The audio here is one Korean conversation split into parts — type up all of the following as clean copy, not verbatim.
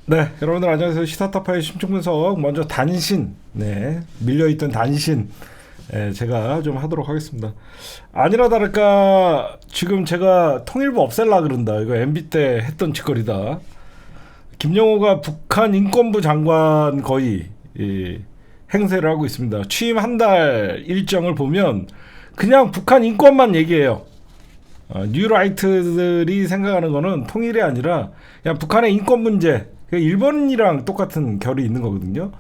네, 여러분들 안녕하세요. 시사타파의 심층분석. 먼저 단신, 밀려있던 단신, 제가 좀 하도록 하겠습니다. 아니라 다를까 지금 제가 통일부 없앨라 그런다. 이거 MB 때 했던 짓거리다. 김영호가 북한 인권부 장관 거의 행세를 하고 있습니다. 취임 한 달 일정을 보면 그냥 북한 인권만 얘기해요. 뉴라이트들이 생각하는 거는 통일이 아니라 그냥 북한의 인권 문제, 일본이랑 똑같은 결이 있는 거거든요.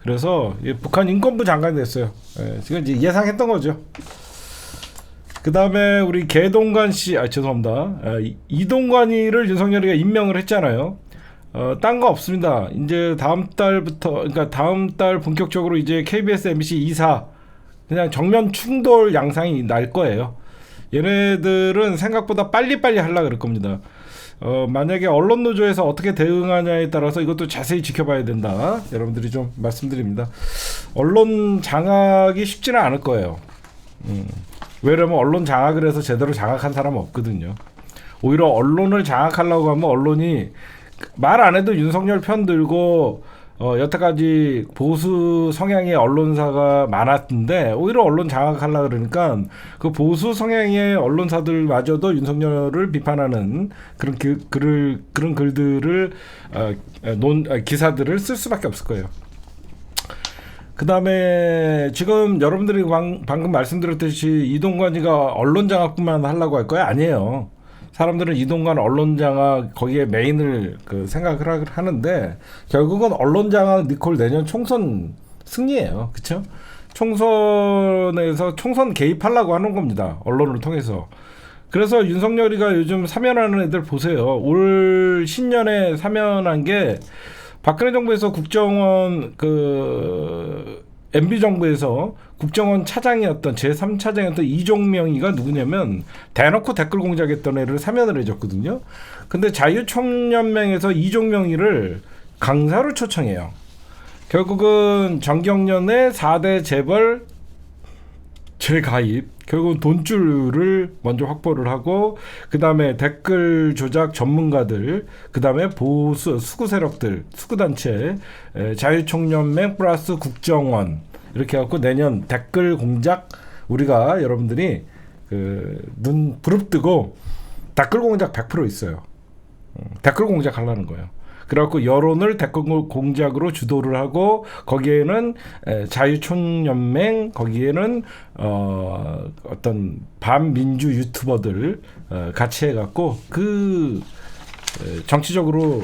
그래서 북한 인권부 장관이 됐어요. 지금 이제 예상했던 거죠. 그 다음에 우리 개동관 씨, 죄송합니다. 이동관이를 윤석열이가 임명을 했잖아요. 딴 거 없습니다. 이제 다음 달부터, 그러니까 다음 달 본격적으로 이제 KBS, MBC 2사 그냥 정면 충돌 양상이 날 거예요. 얘네들은 생각보다 빨리빨리 하려고 그럴 겁니다. 만약에 언론노조에서 어떻게 대응하냐에 따라서 이것도 자세히 지켜봐야 된다. 여러분들이 좀 말씀드립니다. 언론 장악이 쉽지는 않을 거예요. 왜냐면 언론 장악을 해서 제대로 장악한 사람은 없거든요. 오히려 언론을 장악하려고 하면 언론이 말 안 해도 윤석열 편 들고 여태까지 보수 성향의 언론사가 많았는데 오히려 언론 장악하려고 그러니까 그 보수 성향의 언론사들마저도 윤석열을 비판하는 그런 글들을 기사들을 쓸 수밖에 없을 거예요. 그 다음에 지금 여러분들이 방금 말씀드렸듯이 이동관이가 언론 장악뿐만 하려고 할 거야? 아니에요. 사람들은 이동관 언론장악 거기에 메인을 생각을 하는데 결국은 언론장악 니콜 내년 총선 승리예요. 그렇죠? 총선에서 총선 개입하려고 하는 겁니다. 언론을 통해서. 그래서 윤석열이가 요즘 사면하는 애들 보세요. 올 신년에 사면한 게 박근혜 정부에서 국정원 MB 정부에서 국정원 차장이었던 제3차장이었던 이종명이가 누구냐면 대놓고 댓글 공작했던 애를 사면을 해줬거든요. 근데 자유총연맹에서 이종명이를 강사로 초청해요. 결국은 정경련의 4대 재벌 재가입, 결국은 돈줄을 먼저 확보를 하고 그 다음에 댓글 조작 전문가들, 그 다음에 보수 수구 세력들, 수구 단체, 자유총연맹 플러스 국정원 이렇게 해갖고 내년 댓글 공작 우리가 여러분들이 눈 부릅뜨고 댓글 공작 100% 있어요. 댓글 공작 하려는 거예요. 그래갖고 여론을 댓글 공작으로 주도를 하고 거기에는 자유총연맹 거기에는 어떤 반민주 유튜버들 같이 해갖고 정치적으로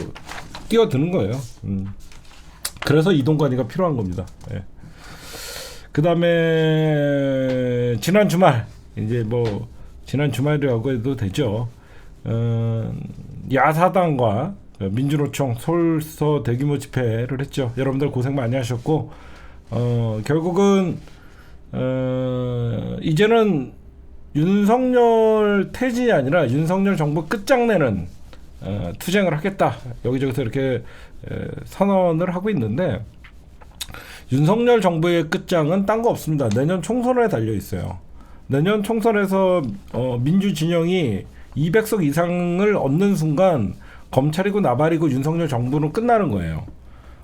뛰어드는 거예요. 그래서 이동관이가 필요한 겁니다. 그 다음에 지난 주말 이제 지난 주말이라고 해도 되죠. 야사당과 민주노총 서울서 대규모 집회를 했죠. 여러분들 고생 많이 하셨고 결국은 이제는 윤석열 퇴진이 아니라 윤석열 정부 끝장내는 투쟁을 하겠다. 여기저기서 이렇게 선언을 하고 있는데 윤석열 정부의 끝장은 딴 거 없습니다. 내년 총선에 달려 있어요. 내년 총선에서 민주 진영이 200석 이상을 얻는 순간 검찰이고 나발이고 윤석열 정부는 끝나는 거예요.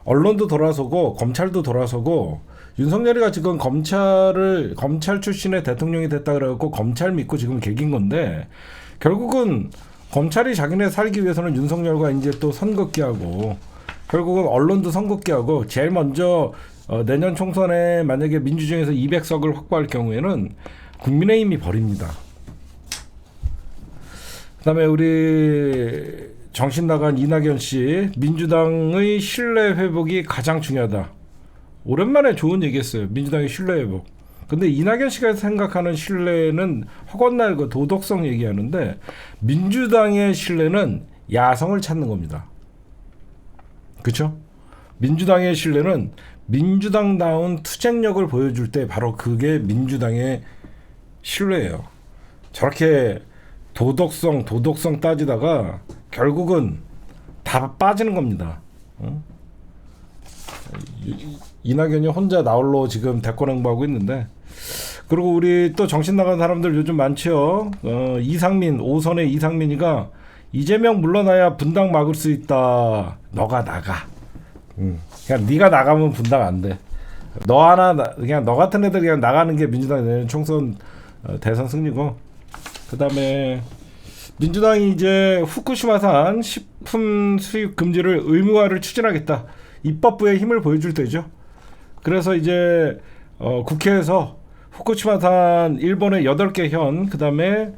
언론도 돌아서고 검찰도 돌아서고 윤석열이가 지금 검찰 출신의 대통령이 됐다 그래갖고 검찰 믿고 지금 개긴 건데 결국은 검찰이 자기네 살기 위해서는 윤석열과 이제 또 선긋기하고 결국은 언론도 선긋기하고 제일 먼저 내년 총선에 만약에 민주정에서 200석을 확보할 경우에는 국민의힘이 버립니다. 그다음에 우리 정신 나간 이낙연 씨, 민주당의 신뢰 회복이 가장 중요하다. 오랜만에 좋은 얘기했어요. 민주당의 신뢰 회복. 근데 이낙연 씨가 생각하는 신뢰는 허건날 도덕성 얘기하는데 민주당의 신뢰는 야성을 찾는 겁니다. 그렇죠? 민주당의 신뢰는 민주당다운 투쟁력을 보여줄 때 바로 그게 민주당의 신뢰예요. 저렇게 도덕성 따지다가 결국은 다 빠지는 겁니다. 이낙연이 혼자 나홀로 지금 대권 행보하고 있는데 그리고 우리 또 정신 나간 사람들 요즘 많죠. 이상민, 오선의 이상민이가 이재명 물러나야 분당 막을 수 있다. 너가 나가. 그냥 네가 나가면 분당 안 돼. 너 하나 그냥 너 같은 애들 그냥 나가는 게 민주당 내년 총선 대선 승리고. 그다음에 민주당이 이제 후쿠시마산 식품 수입 금지를 의무화를 추진하겠다. 입법부의 힘을 보여줄 때죠. 그래서 이제 국회에서 후쿠시마산 일본의 8개 현, 그다음에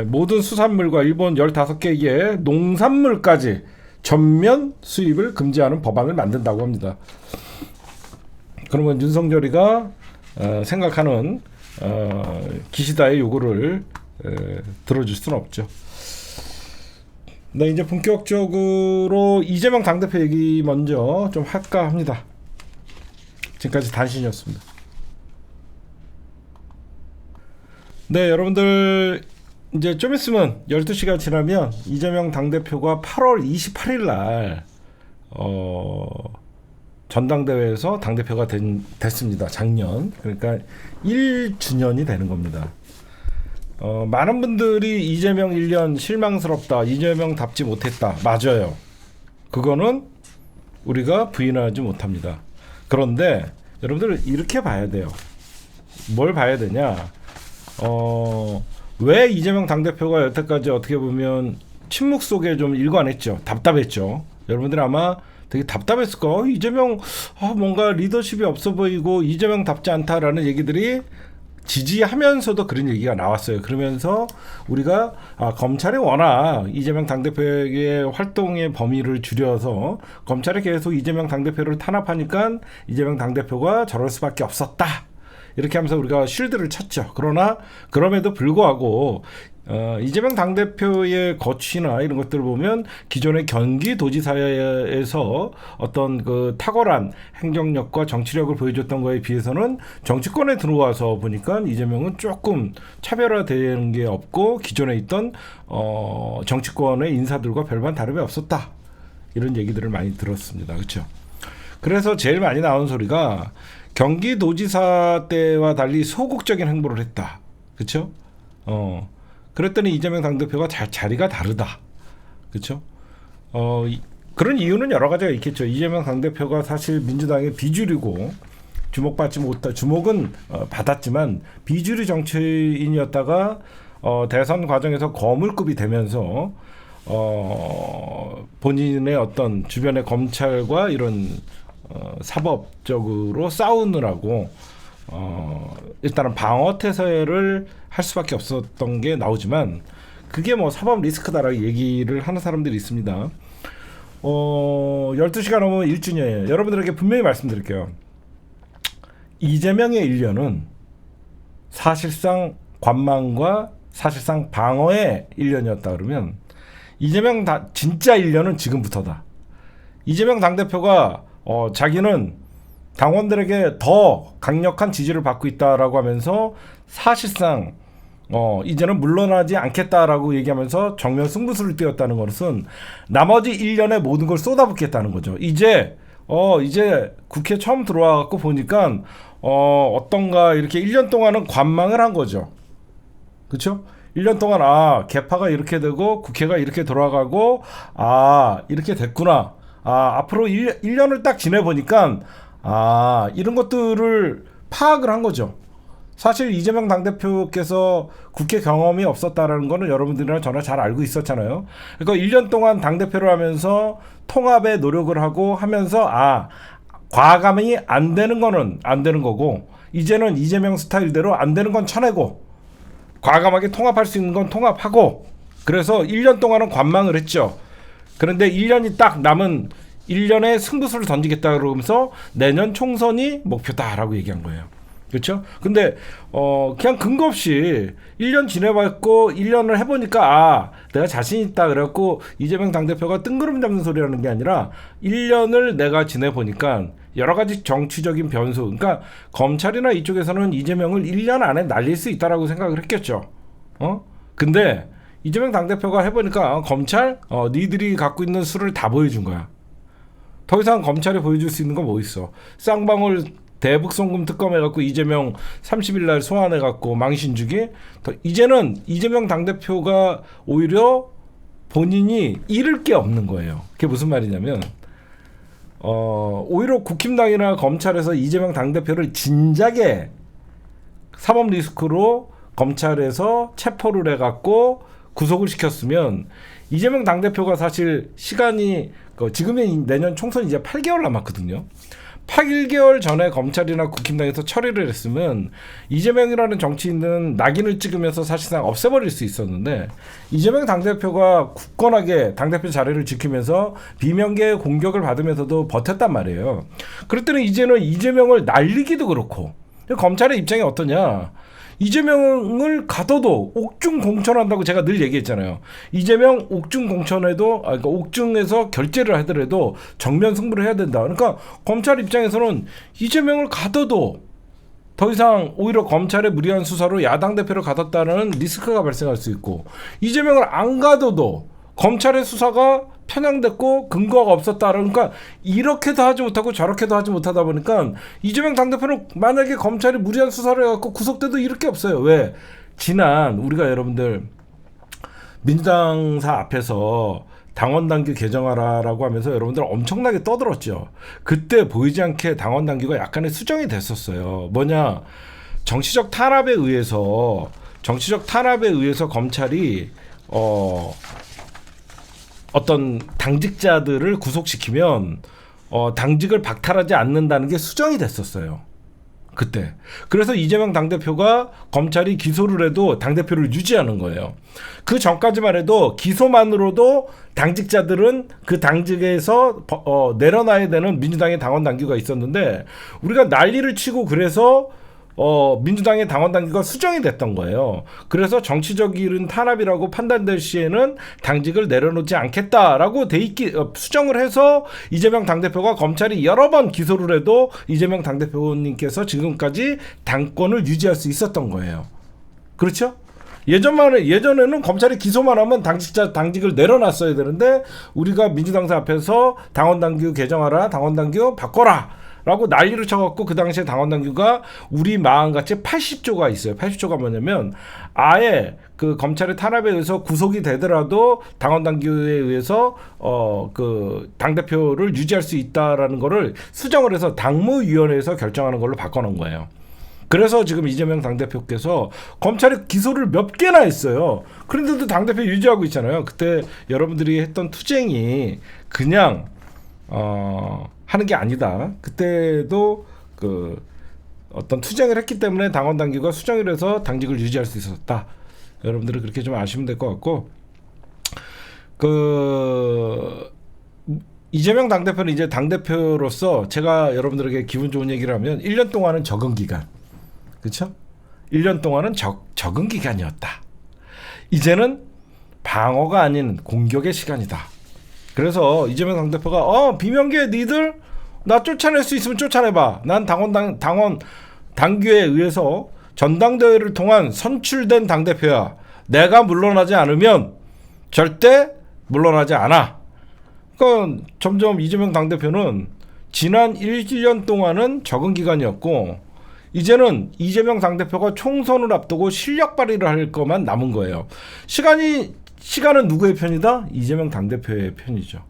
모든 수산물과 일본 15개의 농산물까지 전면 수입을 금지하는 법안을 만든다고 합니다. 그러면 윤석열이가 생각하는 기시다의 요구를 들어줄 수는 없죠. 네, 이제 본격적으로 이재명 당대표 얘기 먼저 좀 할까 합니다. 지금까지 단신이었습니다. 네, 여러분들 이제 좀 있으면 12시가 지나면 이재명 당대표가 8월 28일 날 전당대회에서 당대표가 됐습니다. 작년. 그러니까 1주년이 되는 겁니다. 많은 분들이 이재명 1년 실망스럽다. 이재명답지 못했다. 맞아요. 그거는 우리가 부인하지 못합니다. 그런데 여러분들 이렇게 봐야 돼요. 뭘 봐야 되냐? 왜 이재명 당대표가 여태까지 어떻게 보면 침묵 속에 좀 일관했죠. 답답했죠. 여러분들 아마 되게 답답했을 거예요. 이재명 뭔가 리더십이 없어 보이고 이재명답지 않다라는 얘기들이 지지하면서도 그런 얘기가 나왔어요. 그러면서 우리가 검찰이 워낙 이재명 당대표의 활동의 범위를 줄여서 검찰이 계속 이재명 당대표를 탄압하니까 이재명 당대표가 저럴 수밖에 없었다. 이렇게 하면서 우리가 쉴드를 쳤죠. 그러나 그럼에도 불구하고 이재명 당대표의 거취나 이런 것들을 보면 기존의 경기도지사에서 어떤 그 탁월한 행정력과 정치력을 보여줬던 거에 비해서는 정치권에 들어와서 보니까 이재명은 조금 차별화되는 게 없고 기존에 있던 정치권의 인사들과 별반 다름이 없었다. 이런 얘기들을 많이 들었습니다. 그렇죠? 그래서 제일 많이 나온 소리가 경기도지사 때와 달리 소극적인 행보를 했다. 그렇죠? 그랬더니 이재명 당대표가 자리가 다르다. 그렇죠? 그런 이유는 여러 가지가 있겠죠. 이재명 당대표가 사실 민주당의 비주류고 주목받지 못한, 주목은 받았지만 비주류 정치인이었다가 대선 과정에서 거물급이 되면서 본인의 어떤 주변의 검찰과 이런 사법적으로 싸우느라고 일단은 방어 태세를 할 수밖에 없었던 게 나오지만 그게 뭐 사법 리스크다라고 얘기를 하는 사람들이 있습니다. 12시가 넘으면 1주년이에요. 여러분들에게 분명히 말씀드릴게요. 이재명의 1년은 사실상 관망과 사실상 방어의 1년이었다 그러면 이재명 진짜 1년은 지금부터다. 이재명 당대표가 자기는 당원들에게 더 강력한 지지를 받고 있다라고 하면서 사실상 이제는 물러나지 않겠다라고 얘기하면서 정면 승부수를 띄웠다는 것은 나머지 1년에 모든 걸 쏟아붓겠다는 거죠. 이제 국회 처음 들어와갖고 보니까 어떤가 이렇게 1년 동안은 관망을 한 거죠. 그렇죠? 1년 동안 개파가 이렇게 되고 국회가 이렇게 돌아가고 이렇게 됐구나. 앞으로 1년을 딱 지내보니까 이런 것들을 파악을 한 거죠. 사실 이재명 당대표께서 국회 경험이 없었다라는 거는 여러분들이랑 저나 잘 알고 있었잖아요. 그러니까 1년 동안 당대표를 하면서 통합에 노력을 하고 하면서 과감히 안 되는 거는 안 되는 거고 이제는 이재명 스타일대로 안 되는 건 쳐내고 과감하게 통합할 수 있는 건 통합하고 그래서 1년 동안은 관망을 했죠. 그런데 1년이 딱 남은 1년의 승부수를 던지겠다 그러면서 내년 총선이 목표다라고 얘기한 거예요. 그렇죠? 근데 그냥 근거 없이 1년 지내봤고 1년을 해보니까 내가 자신 있다 그래갖고 이재명 당대표가 뜬구름 잡는 소리라는 게 아니라 1년을 내가 지내보니까 여러 가지 정치적인 변수, 그러니까 검찰이나 이쪽에서는 이재명을 1년 안에 날릴 수 있다라고 생각을 했겠죠. 근데 이재명 당대표가 해보니까 검찰 니들이 갖고 있는 수를 다 보여준 거야. 더 이상 검찰이 보여줄 수 있는 건 뭐 있어. 쌍방울 대북송금 특검 해갖고 이재명 30일 날 소환해갖고 망신 주기. 이제는 이재명 당대표가 오히려 본인이 잃을 게 없는 거예요. 그게 무슨 말이냐면 오히려 국힘당이나 검찰에서 이재명 당대표를 진작에 사법 리스크로 검찰에서 체포를 해갖고 구속을 시켰으면 이재명 당대표가 사실 시간이 지금이 내년 총선이 이제 8개월 남았거든요. 8개월 전에 검찰이나 국힘당에서 처리를 했으면 이재명이라는 정치인은 낙인을 찍으면서 사실상 없애버릴 수 있었는데 이재명 당대표가 굳건하게 당대표 자리를 지키면서 비명계의 공격을 받으면서도 버텼단 말이에요. 그럴 때는 이제는 이재명을 날리기도 그렇고 검찰의 입장이 어떠냐. 이재명을 가둬도 옥중 공천한다고 제가 늘 얘기했잖아요. 이재명 옥중 공천에도 그러니까 옥중에서 결재를 하더라도 정면 승부를 해야 된다. 그러니까 검찰 입장에서는 이재명을 가둬도 더 이상 오히려 검찰의 무리한 수사로 야당 대표를 가뒀다는 리스크가 발생할 수 있고 이재명을 안 가둬도 검찰의 수사가 편향됐고 근거가 없었다. 그러니까 이렇게도 하지 못하고 저렇게도 하지 못하다 보니까 이재명 당대표는 만약에 검찰이 무리한 수사를 해갖고 구속돼도 이럴 게 없어요. 왜? 지난 우리가 여러분들 민주당사 앞에서 당원 당규 개정하라라고 하면서 여러분들 엄청나게 떠들었죠. 그때 보이지 않게 당원 당규가 약간의 수정이 됐었어요. 뭐냐? 정치적 탄압에 의해서 검찰이 어떤 당직자들을 구속시키면 당직을 박탈하지 않는다는 게 수정이 됐었어요. 그때. 그래서 이재명 당대표가 검찰이 기소를 해도 당대표를 유지하는 거예요. 그 전까지만 해도 기소만으로도 당직자들은 그 당직에서 내려놔야 되는 민주당의 당원 당규가 있었는데 우리가 난리를 치고 그래서 민주당의 당원 당규가 수정이 됐던 거예요. 그래서 정치적인 탄압이라고 판단될 시에는 당직을 내려놓지 않겠다라고 수정을 해서 이재명 당대표가 검찰이 여러 번 기소를 해도 이재명 당대표님께서 지금까지 당권을 유지할 수 있었던 거예요. 그렇죠? 예전에는 검찰이 기소만 하면 당직을 내려놨어야 되는데 우리가 민주당사 앞에서 당원 당규 개정하라, 당원 당규 바꿔라 라고 난리를 쳐갖고 그 당시에 당원 당규가 우리 마음같이 80조가 있어요. 80조가 뭐냐면 아예 그 검찰의 탄압에 의해서 구속이 되더라도 당원 당규에 의해서 그 당대표를 유지할 수 있다라는 거를 수정을 해서 당무위원회에서 결정하는 걸로 바꿔놓은 거예요. 그래서 지금 이재명 당대표께서 검찰이 기소를 몇 개나 했어요. 그런데도 당대표 유지하고 있잖아요. 그때 여러분들이 했던 투쟁이 그냥 하는 게 아니다. 그때도 그 어떤 투쟁을 했기 때문에 당원 당규가 수정을 해서 당직을 유지할 수 있었다. 여러분들은 그렇게 좀 아시면 될 것 같고 이재명 당대표는 이제 당대표로서 제가 여러분들에게 기분 좋은 얘기를 하면 1년 동안은 적응 기간. 그렇죠? 1년 동안은 적응 기간이었다. 이제는 방어가 아닌 공격의 시간이다. 그래서 이재명 당대표가 비명계 니들 나 쫓아낼 수 있으면 쫓아내봐. 난 당원 당규에 의해서 전당대회를 통한 선출된 당대표야. 내가 물러나지 않으면 절대 물러나지 않아. 그러니까 점점 이재명 당대표는 지난 1년 동안은 적응 기간이었고 이제는 이재명 당대표가 총선을 앞두고 실력 발휘를 할 것만 남은 거예요. 시간은 누구의 편이다? 이재명 당대표의 편이죠.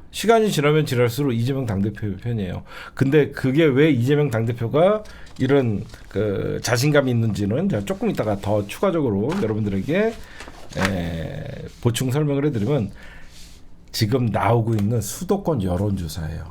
시간이 지나면 지날수록 이재명 당대표의 편이에요. 근데 그게 왜 이재명 당대표가 이런 그 자신감이 있는지는 제가 조금 이따가 더 추가적으로 여러분들에게 보충 설명을 해드리면 지금 나오고 있는 수도권 여론조사예요.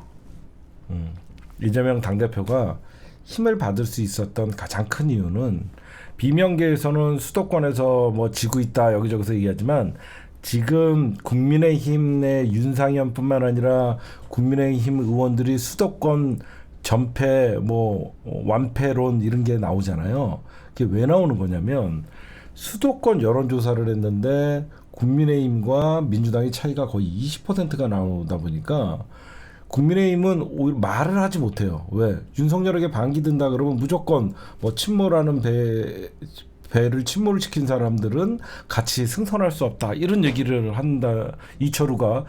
이재명 당대표가 힘을 받을 수 있었던 가장 큰 이유는 비명계에서는 수도권에서 뭐 지고 있다 여기저기서 얘기하지만 지금 국민의힘 내 윤상현뿐만 아니라 국민의힘 의원들이 수도권 전패 뭐 완패론 이런 게 나오잖아요. 그게 왜 나오는 거냐면 수도권 여론조사를 했는데 국민의힘과 민주당의 차이가 거의 20%가 나오다 보니까 국민의힘은 오히려 말을 하지 못해요. 왜? 윤석열에게 반기든다 그러면 무조건 뭐 침몰하는 배를 침몰을 시킨 사람들은 같이 승선할 수 없다. 이런 얘기를 한다. 이철우가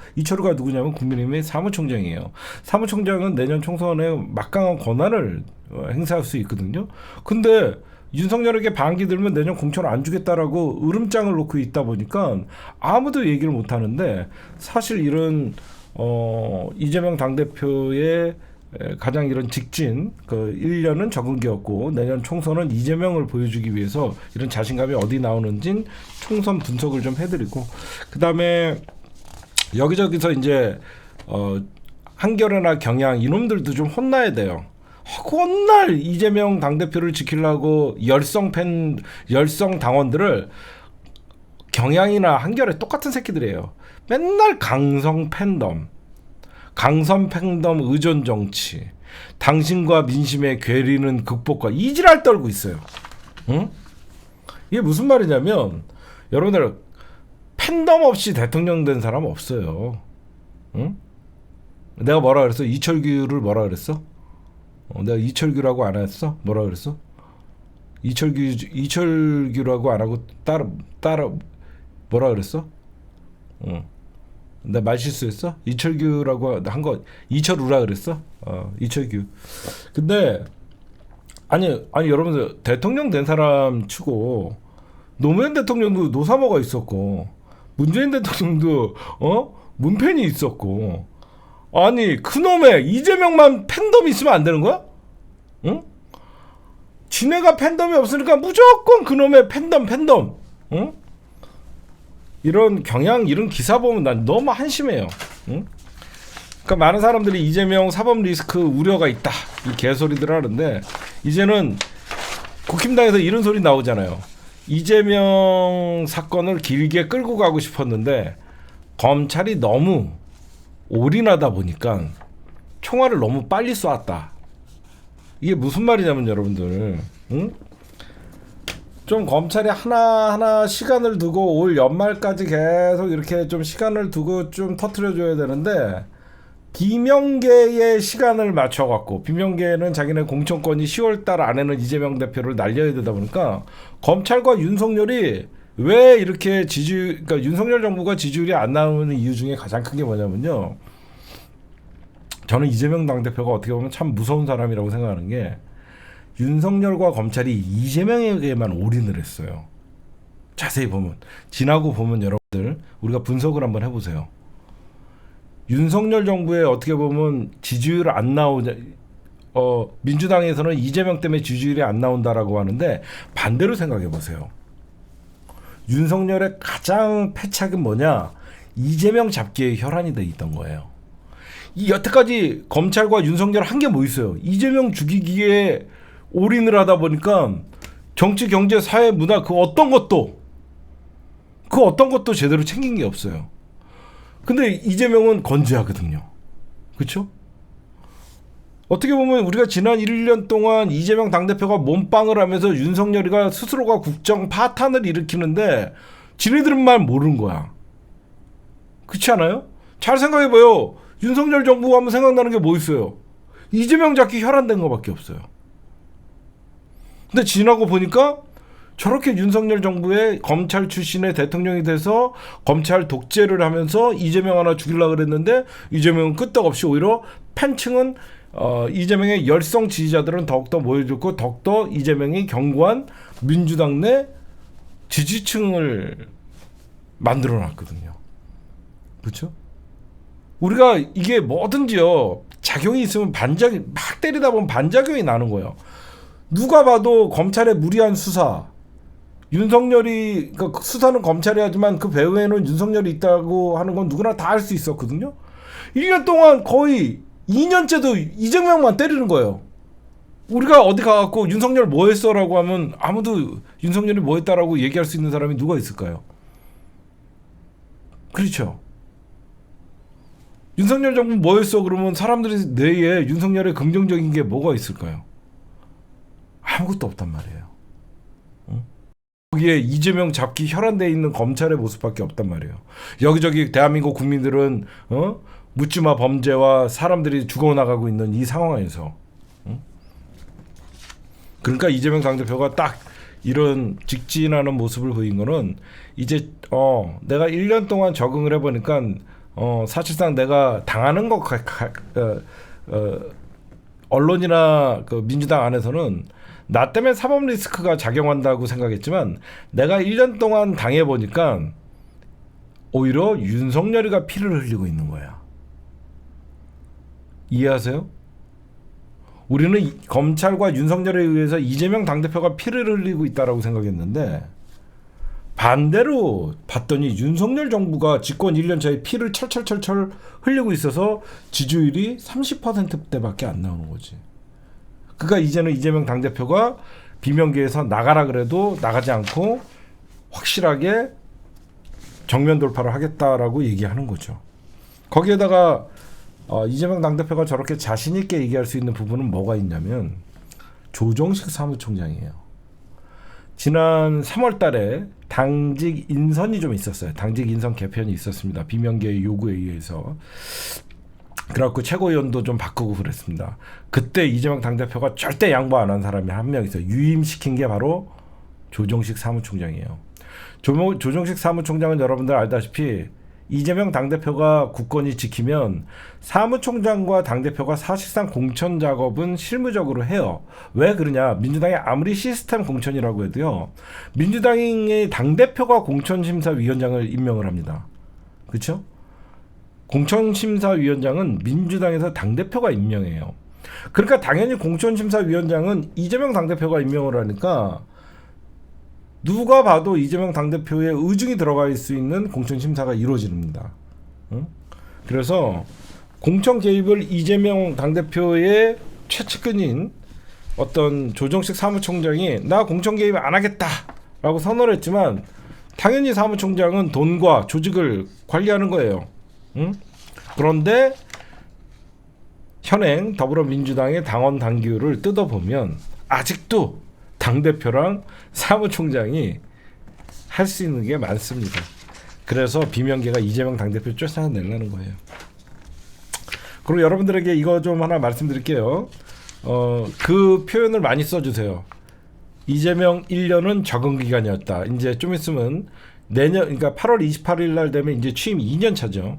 누구냐면 국민의힘의 사무총장이에요. 사무총장은 내년 총선에 막강한 권한을 행사할 수 있거든요. 근데 윤석열에게 반기 들면 내년 공천 안 주겠다라고 으름장을 놓고 있다 보니까 아무도 얘기를 못 하는데, 사실 이런 이재명 당대표의 가장 이런 직진 그 1년은 적응기였고, 내년 총선은 이재명을 보여주기 위해서 이런 자신감이 어디 나오는지 총선 분석을 좀 해드리고, 그 다음에 여기저기서 이제 한겨레나 경향 이놈들도 좀 혼나야 돼요. 혼날 이재명 당대표를 지키려고 열성 당원들을 경향이나 한겨레 똑같은 새끼들이에요. 맨날 강성 팬덤 의존 정치, 당신과 민심의 괴리는 극복과 이지랄 떨고 있어요. 응? 이게 무슨 말이냐면, 여러분들 팬덤 없이 대통령 된 사람 없어요. 응? 내가 뭐라 그랬어? 이철규를 뭐라 그랬어? 내가 이철규라고 안 했어? 뭐라 그랬어? 이철규라고 안 하고 따라 뭐라 그랬어? 나 말 실수했어? 이철규라고 한 거 이철우라 그랬어? 이철규. 근데 아니 여러분들, 대통령 된 사람 치고 노무현 대통령도 노사모가 있었고, 문재인 대통령도 문팬이 있었고, 아니 그놈의 이재명만 팬덤이 있으면 안 되는 거야? 응? 지네가 팬덤이 없으니까 무조건 그놈의 팬덤. 응? 이런 경향, 이런 기사 보면 난 너무 한심해요. 응? 그러니까 많은 사람들이 이재명 사법 리스크 우려가 있다, 이 개소리들 하는데, 이제는 국힘당에서 이런 소리 나오잖아요. 이재명 사건을 길게 끌고 가고 싶었는데 검찰이 너무 올인하다 보니까 총알을 너무 빨리 쏘았다. 이게 무슨 말이냐면, 여러분들, 응? 좀 검찰이 하나하나 시간을 두고 올 연말까지 계속 이렇게 좀 시간을 두고 좀 터트려줘야 되는데, 비명계의 시간을 맞춰갖고, 비명계는 자기네 공천권이 10월달 안에는 이재명 대표를 날려야 되다 보니까 검찰과 윤석열이 왜 이렇게 그러니까 윤석열 정부가 지지율이 안 나오는 이유 중에 가장 큰 게 뭐냐면요, 저는 이재명 당대표가 어떻게 보면 참 무서운 사람이라고 생각하는 게, 윤석열과 검찰이 이재명에게만 올인을 했어요. 자세히 보면, 지나고 보면 여러분들 우리가 분석을 한번 해보세요. 윤석열 정부에 어떻게 보면 지지율 안 나오냐, 민주당에서는 이재명 때문에 지지율이 안 나온다라고 하는데, 반대로 생각해 보세요. 윤석열의 가장 패착은 뭐냐? 이재명 잡기에 혈안이 돼 있던 거예요. 이 여태까지 검찰과 윤석열 한 게 뭐 있어요? 이재명 죽이기에 올인을 하다 보니까 정치, 경제, 사회, 문화 그 어떤 것도 제대로 챙긴 게 없어요. 근데 이재명은 건재하거든요. 그렇죠? 어떻게 보면 우리가 지난 1년 동안 이재명 당대표가 몸빵을 하면서 윤석열이가 스스로가 국정 파탄을 일으키는데 지네들은 말 모르는 거야. 그렇지 않아요? 잘 생각해봐요. 윤석열 정부 하면 생각나는 게 뭐 있어요? 이재명 잡기 혈안된 거밖에 없어요. 근데 지나고 보니까 저렇게 윤석열 정부의 검찰 출신의 대통령이 돼서 검찰 독재를 하면서 이재명 하나 죽이려고 그랬는데, 이재명은 끄떡없이 오히려 팬층은 이재명의 열성 지지자들은 더욱더 모여들고, 더욱더 이재명이 견고한 민주당 내 지지층을 만들어놨거든요. 그렇죠? 우리가 이게 뭐든지요, 작용이 있으면 막 때리다 보면 반작용이 나는 거예요. 누가 봐도 검찰의 무리한 수사, 윤석열이, 그러니까 수사는 검찰이 하지만 그 배후에는 윤석열이 있다고 하는 건 누구나 다 알 수 있었거든요. 1년 동안 거의 2년째도 이재명만 때리는 거예요. 우리가 어디 가갖고 윤석열 뭐 했어라고 하면 아무도 윤석열이 뭐 했다라고 얘기할 수 있는 사람이 누가 있을까요? 그렇죠. 윤석열 정부 뭐 했어 그러면 사람들이 뇌에 윤석열의 긍정적인 게 뭐가 있을까요? 아무것도 없단 말이에요. 거기에 이재명 잡기 혈안돼 있는 검찰의 모습밖에 없단 말이에요. 여기저기 대한민국 국민들은 묻지마 범죄와 사람들이 죽어나가고 있는 이 상황에서, 그러니까 이재명 당대표가 딱 이런 직진하는 모습을 보인 거는, 이제 내가 1년 동안 적응을 해보니까 사실상 내가 당하는 것 언론이나 그 민주당 안에서는 나 때문에 사법 리스크가 작용한다고 생각했지만 내가 1년 동안 당해보니까 오히려 윤석열이가 피를 흘리고 있는 거야. 이해하세요? 우리는 검찰과 윤석열에 의해서 이재명 당대표가 피를 흘리고 있다라고 생각했는데 반대로 봤더니 윤석열 정부가 집권 1년 차에 피를 철철철철 흘리고 있어서 지지율이 30%대밖에 안 나오는 거지. 그러니까 이제는 이재명 당대표가 비명계에서 나가라 그래도 나가지 않고 확실하게 정면 돌파를 하겠다라고 얘기하는 거죠. 거기에다가 이재명 당대표가 저렇게 자신 있게 얘기할 수 있는 부분은 뭐가 있냐면 조정식 사무총장이에요. 지난 3월 달에 당직 인선이 좀 있었어요. 당직 인선 개편이 있었습니다. 비명계의 요구에 의해서. 그래갖고 최고위원도 좀 바꾸고 그랬습니다. 그때 이재명 당대표가 절대 양보 안 한 사람이 한 명 있어요. 유임시킨 게 바로 조정식 사무총장이에요. 조정식 사무총장은 여러분들 알다시피 이재명 당대표가 국권이 지키면 사무총장과 당대표가 사실상 공천 작업은 실무적으로 해요. 왜 그러냐? 민주당이 아무리 시스템 공천이라고 해도요. 민주당의 당대표가 공천심사위원장을 임명을 합니다. 그렇죠? 공천심사위원장은 민주당에서 당대표가 임명해요. 그러니까 당연히 공천심사위원장은 이재명 당대표가 임명을 하니까 누가 봐도 이재명 당대표의 의중이 들어갈 수 있는 공천심사가 이루어집니다. 응? 그래서 공천 개입을 이재명 당대표의 최측근인 어떤 조정식 사무총장이 나 공천 개입 안 하겠다라고 선언을 했지만 당연히 사무총장은 돈과 조직을 관리하는 거예요. 응? 그런데 현행 더불어민주당의 당원 당규를 뜯어보면 아직도 당대표랑 사무총장이 할 수 있는 게 많습니다. 그래서 비명계가 이재명 당대표 쫓아내려는 거예요. 그리고 여러분들에게 이거 좀 하나 말씀드릴게요. 그 표현을 많이 써주세요. 이재명 1년은 적응기간이었다. 이제 좀 있으면 내년, 그러니까 8월 28일 날 되면 이제 취임 2년 차죠.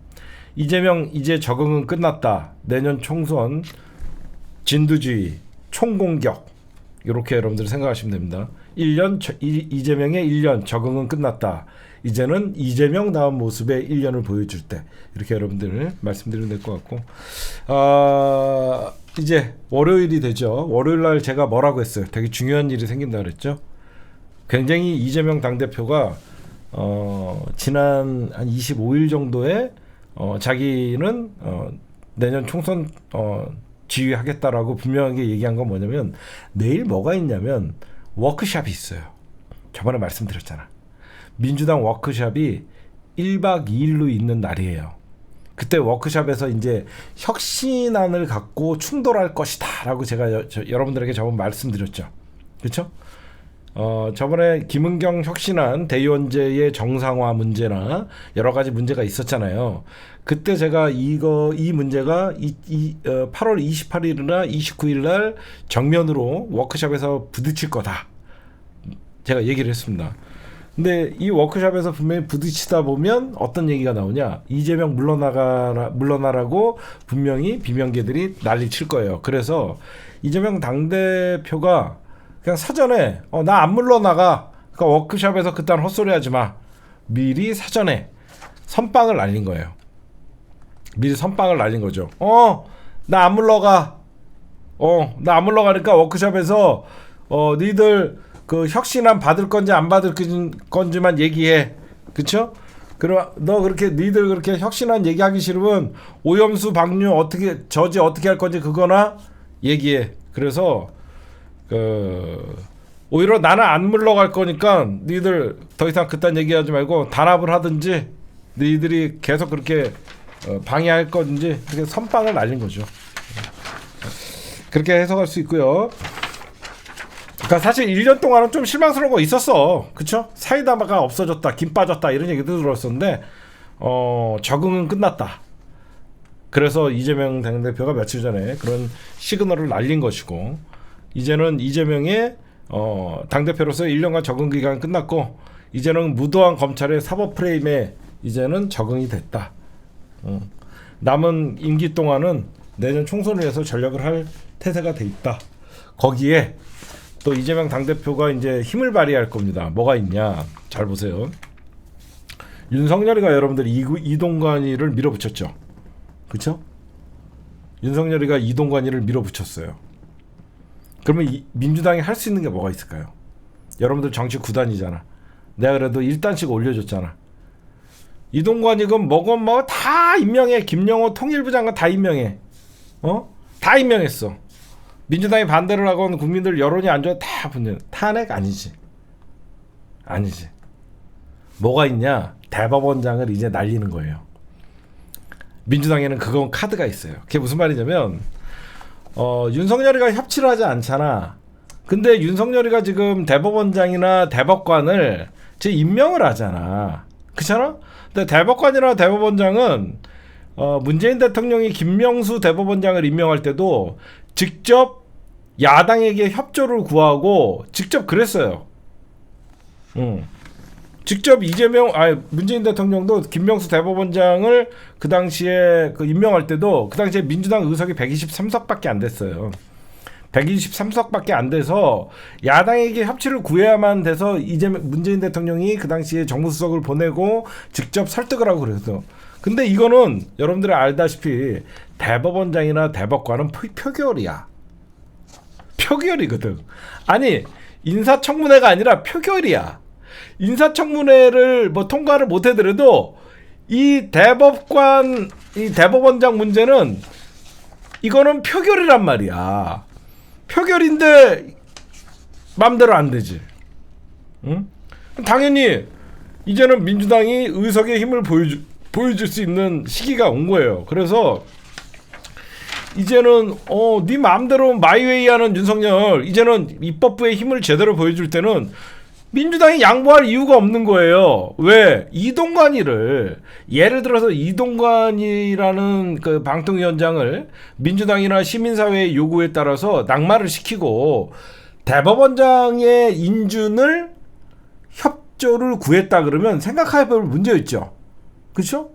이재명 이제 적응은 끝났다. 내년 총선 진두지휘, 총공격 이렇게 여러분들 생각하시면 됩니다. 1년 이재명의 1년 적응은 끝났다. 이제는 이재명 다운 모습의 1년을 보여줄 때 이렇게 여러분들 말씀드리면 될 것 같고 이제 월요일이 되죠. 월요일 날 제가 뭐라고 했어요? 되게 중요한 일이 생긴다 그랬죠. 굉장히 이재명 당대표가 지난 한 25일 정도에 자기는 내년 총선 지휘하겠다라고 분명하게 얘기한 건 뭐냐면 내일 뭐가 있냐면 워크숍이 있어요. 저번에 말씀드렸잖아. 민주당 워크숍이 1박 2일로 있는 날이에요. 그때 워크숍에서 이제 혁신안을 갖고 충돌할 것이다라고 제가 여러분들에게 저번 말씀드렸죠. 그렇죠? 저번에 김은경 혁신안 대의원제의 정상화 문제나 여러 가지 문제가 있었잖아요. 그때 제가 이 문제가 8월 28일이나 29일 날 정면으로 워크숍에서 부딪힐 거다. 제가 얘기를 했습니다. 근데 이 워크숍에서 분명히 부딪히다 보면 어떤 얘기가 나오냐? 이재명 물러나라고 분명히 비명계들이 난리 칠 거예요. 그래서 이재명 당대표가 그냥 사전에 나 안 물러나가. 그러니까 워크숍에서 그딴 헛소리 하지 마. 미리 사전에 선빵을 날린 거예요. 미리 선빵을 날린 거죠. 나 안 물러가. 나 안 물러가니까 워크숍에서 니들 그 혁신안 받을 건지 안 받을 건지만 얘기해. 그쵸? 그럼 너 그렇게 니들 그렇게 혁신안 얘기하기 싫으면 오염수 방류 저지 어떻게 할 건지 그거나 얘기해. 그래서 오히려 나는 안 물러갈 거니까 니들 더 이상 그딴 얘기하지 말고 단합을 하든지 니들이 계속 그렇게 방해할 건지 그렇게 선빵을 날린 거죠. 그렇게 해석할 수 있고요. 그러니까 사실 1년 동안은 좀 실망스러운 거 있었어. 그쵸? 사이다가 없어졌다, 김 빠졌다 이런 얘기도 들었었는데 적응은 끝났다. 그래서 이재명 당대표가 며칠 전에 그런 시그널을 날린 것이고 이제는 이재명의 당대표로서 1년간 적응 기간 끝났고 이제는 무도한 검찰의 사법 프레임에 이제는 적응이 됐다. 남은 임기 동안은 내년 총선을 위해서 전력을 할 태세가 돼 있다. 거기에 또 이재명 당대표가 이제 힘을 발휘할 겁니다. 뭐가 있냐? 잘 보세요. 윤석열이가 여러분들 이동관이를 밀어붙였죠. 그렇죠? 윤석열이가 이동관이를 밀어붙였어요. 그러면 민주당이 할 수 있는 게 뭐가 있을까요? 여러분들 정치 9단이잖아. 내가 그래도 1단씩 올려줬잖아. 이동관이건 뭐건 뭐 다 임명해. 김영호 통일부 장관 다 임명해. 다 임명했어. 민주당이 반대를 하건 국민들 여론이 안 좋아 다 분열. 탄핵 아니지. 아니지. 뭐가 있냐? 대법원장을 이제 날리는 거예요. 민주당에는 그건 카드가 있어요. 그게 무슨 말이냐면 윤석열이가 협치를 하지 않잖아. 근데 윤석열이가 지금 대법원장이나 대법관을 임명을 하잖아. 그렇잖아? 근데 대법관이나 대법원장은 문재인 대통령이 김명수 대법원장을 임명할 때도 직접 야당에게 협조를 구하고 직접 그랬어요. 직접 문재인 대통령도 김명수 대법원장을 그 당시에 임명할 때도 그 당시에 민주당 의석이 123석밖에 안 됐어요. 123석밖에 안 돼서 야당에게 협치를 구해야만 돼서 문재인 대통령이 그 당시에 정무수석을 보내고 직접 설득을 하고 그랬어. 근데 이거는 여러분들이 알다시피 대법원장이나 대법관은 표결이야. 표결이거든. 아니 인사청문회가 아니라 표결이야. 인사청문회를 통과를 못 해더라도 이 대법원장 문제는 이거는 표결이란 말이야. 표결인데 맘대로 안 되지. 응? 당연히 이제는 민주당이 의석의 힘을 보여줄 수 있는 시기가 온 거예요. 그래서 이제는 네 마음대로 마이웨이 하는 윤석열, 이제는 입법부의 힘을 제대로 보여줄 때는 민주당이 양보할 이유가 없는 거예요. 왜? 이동관이를 예를 들어서 이동관이라는 그 방통위원장을 민주당이나 시민사회의 요구에 따라서 낙마를 시키고 대법원장의 인준을 협조를 구했다 그러면 생각해볼 문제 있죠. 그렇죠?